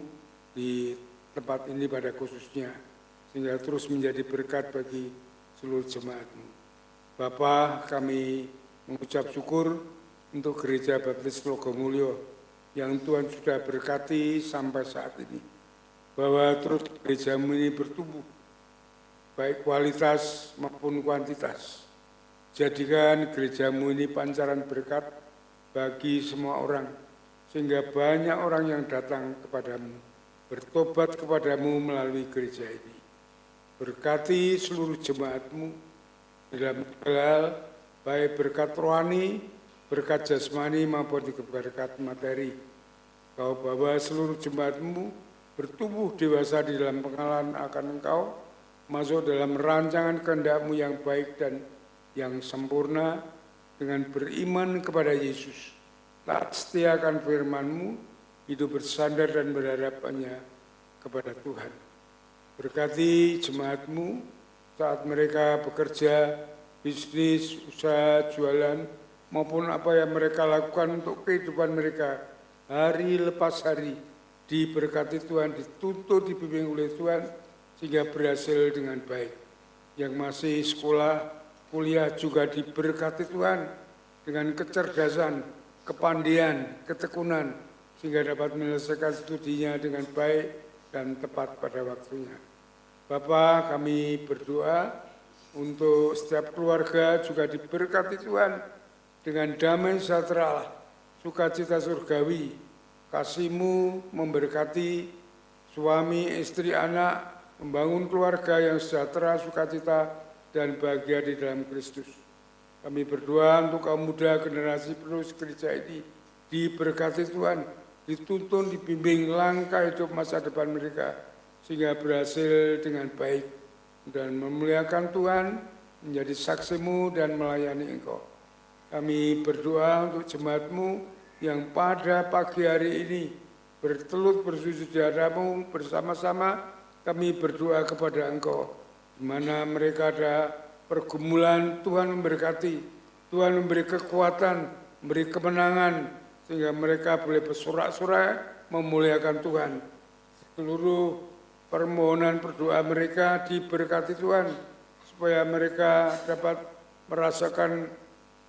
di tempat ini pada khususnya sehingga terus menjadi berkat bagi seluruh jemaat-Mu. Bapa, kami mengucap syukur untuk Gereja Baptis Logomulyo yang Tuhan sudah berkati sampai saat ini, bahwa terus gereja-Mu ini bertumbuh baik kualitas maupun kuantitas. Jadikan gereja-Mu ini pancaran berkat bagi semua orang, sehingga banyak orang yang datang kepadamu, bertobat kepadamu melalui gereja ini. Berkati seluruh jemaat-Mu dalam hal baik berkat rohani, berkat jasmani maupun berkat materi. Kau bawa seluruh jemaat-Mu bertumbuh dewasa di dalam pengalaman akan Engkau, masuk dalam rancangan kehendak-Mu yang baik dan yang sempurna dengan beriman kepada Yesus, taat setia akan firman-Mu, hidup bersandar dan berharap hanya kepada Tuhan. Berkati jemaat-Mu saat mereka bekerja, bisnis, usaha, jualan, maupun apa yang mereka lakukan untuk kehidupan mereka hari lepas hari. Diberkati Tuhan, dituntut, dibimbing oleh Tuhan, sehingga berhasil dengan baik. Yang masih sekolah, kuliah juga diberkati Tuhan dengan kecerdasan, kepandaian, ketekunan, sehingga dapat menyelesaikan studinya dengan baik dan tepat pada waktunya. Bapa, kami berdoa untuk setiap keluarga juga diberkati Tuhan dengan damai sejahtera Allah, sukacita surgawi, kasih-Mu memberkati suami, istri, anak, membangun keluarga yang sejahtera, sukacita, dan bahagia di dalam Kristus. Kami berdoa untuk kaum muda generasi penerus gereja ini diberkati Tuhan, dituntun, dibimbing langkah hidup masa depan mereka, sehingga berhasil dengan baik dan memuliakan Tuhan, menjadi saksi-Mu dan melayani Engkau. Kami berdoa untuk jemaat-Mu yang pada pagi hari ini bertelut bersujud di hadapan-Mu bersama-sama. Kami berdoa kepada Engkau, di mana mereka ada pergumulan, Tuhan memberkati, Tuhan memberi kekuatan, memberi kemenangan, sehingga mereka boleh bersorak-sorai memuliakan Tuhan. Seluruh permohonan berdoa mereka diberkati Tuhan, supaya mereka dapat merasakan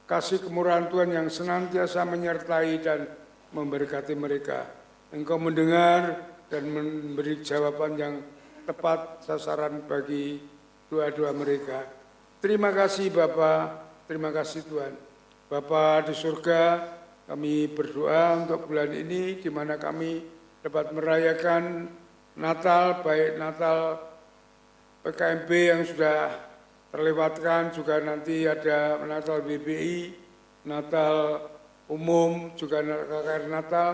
kasih kemurahan Tuhan yang senantiasa menyertai dan memberkati mereka. Engkau mendengar dan memberi jawaban yang tepat sasaran bagi doa-doa mereka. Terima kasih Bapa, terima kasih Tuhan. Bapa di surga, kami berdoa untuk bulan ini di mana kami dapat merayakan Natal, baik Natal PKMB yang sudah terlewatkan, juga nanti ada Natal BBI, Natal umum, juga KKR Natal.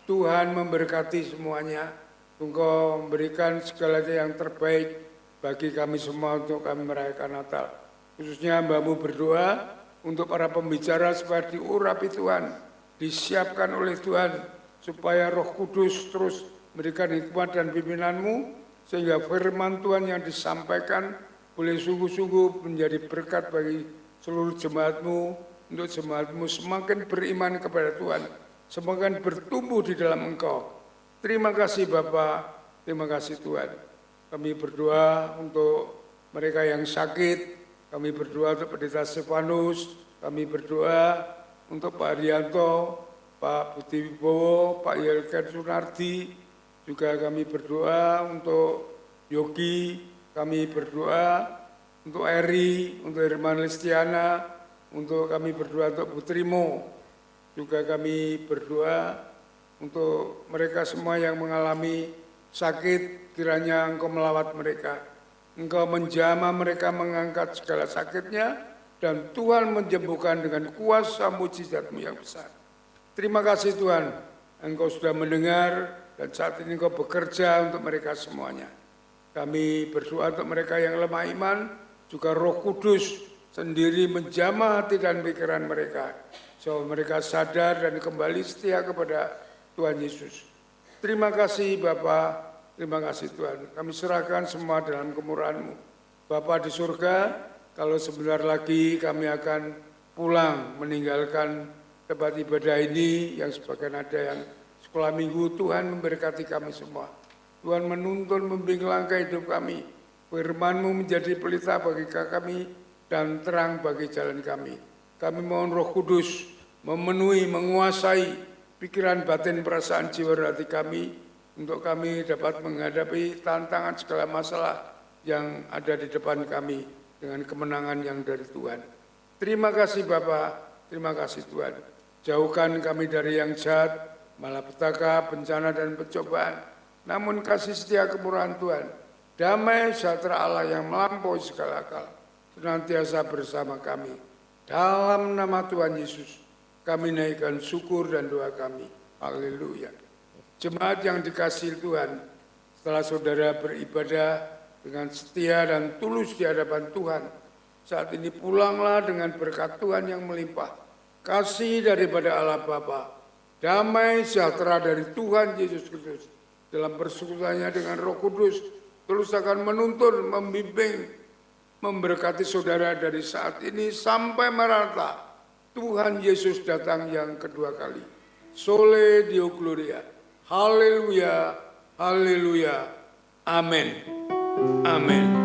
Tuhan memberkati semuanya. Engkau memberikan segalanya yang terbaik bagi kami semua untuk kami merayakan Natal. Khususnya Mbak-Mu berdoa untuk para pembicara supaya diurapi Tuhan, disiapkan oleh Tuhan, supaya Roh Kudus terus memberikan hikmat dan pimpinan-Mu, sehingga firman Tuhan yang disampaikan boleh sungguh-sungguh menjadi berkat bagi seluruh jemaat-Mu, untuk jemaat-Mu semakin beriman kepada Tuhan, semakin bertumbuh di dalam Engkau. Terima kasih Bapa, terima kasih Tuhan. Kami berdoa untuk mereka yang sakit, kami berdoa untuk Pendeta Stefanus, kami berdoa untuk Pak Haryanto, Pak Budi Wibowo, Pak Yelken Sunardi, juga kami berdoa untuk Yogi, kami berdoa untuk Eri, untuk Herman Listiana, untuk kami berdoa untuk Putrimo, juga kami berdoa untuk mereka semua yang mengalami sakit, kiranya Engkau melawat mereka. Engkau menjamah mereka, mengangkat segala sakitnya, dan Tuhan menyembuhkan dengan kuasa mujizat-Mu yang besar. Terima kasih Tuhan, Engkau sudah mendengar, dan saat ini Engkau bekerja untuk mereka semuanya. Kami berdoa untuk mereka yang lemah iman, juga Roh Kudus sendiri menjamah hati dan pikiran mereka, supaya mereka sadar dan kembali setia kepada Tuhan Yesus. Terima kasih Bapa, terima kasih Tuhan. Kami serahkan semua dalam kemurahan-Mu. Bapa di surga, kalau sebentar lagi kami akan pulang meninggalkan tempat ibadah ini, yang sebagian ada yang sekolah minggu, Tuhan memberkati kami semua. Tuhan menuntun membimbing langkah hidup kami. Firman-Mu menjadi pelita bagi kami dan terang bagi jalan kami. Kami mohon Roh Kudus memenuhi, menguasai pikiran, batin, perasaan, jiwa, hati kami, untuk kami dapat menghadapi tantangan segala masalah yang ada di depan kami dengan kemenangan yang dari Tuhan. Terima kasih Bapa, terima kasih Tuhan. Jauhkan kami dari yang jahat, malapetaka, bencana dan pencobaan. Namun kasih setia kemurahan Tuhan, damai sejahtera Allah yang melampaui segala akal, senantiasa bersama kami. Dalam nama Tuhan Yesus, kami naikkan syukur dan doa kami. Haleluya. Jemaat yang dikasihi Tuhan, setelah saudara beribadah dengan setia dan tulus di hadapan Tuhan, saat ini pulanglah dengan berkat Tuhan yang melimpah. Kasih daripada Allah Bapa, damai sejahtera dari Tuhan Yesus Kristus dalam persekutuannya dengan Roh Kudus terus akan menuntun, membimbing, memberkati saudara dari saat ini sampai merata Tuhan Yesus datang yang kedua kali. Sole Deo Gloria. Haleluya. Haleluya. Amin. Amin.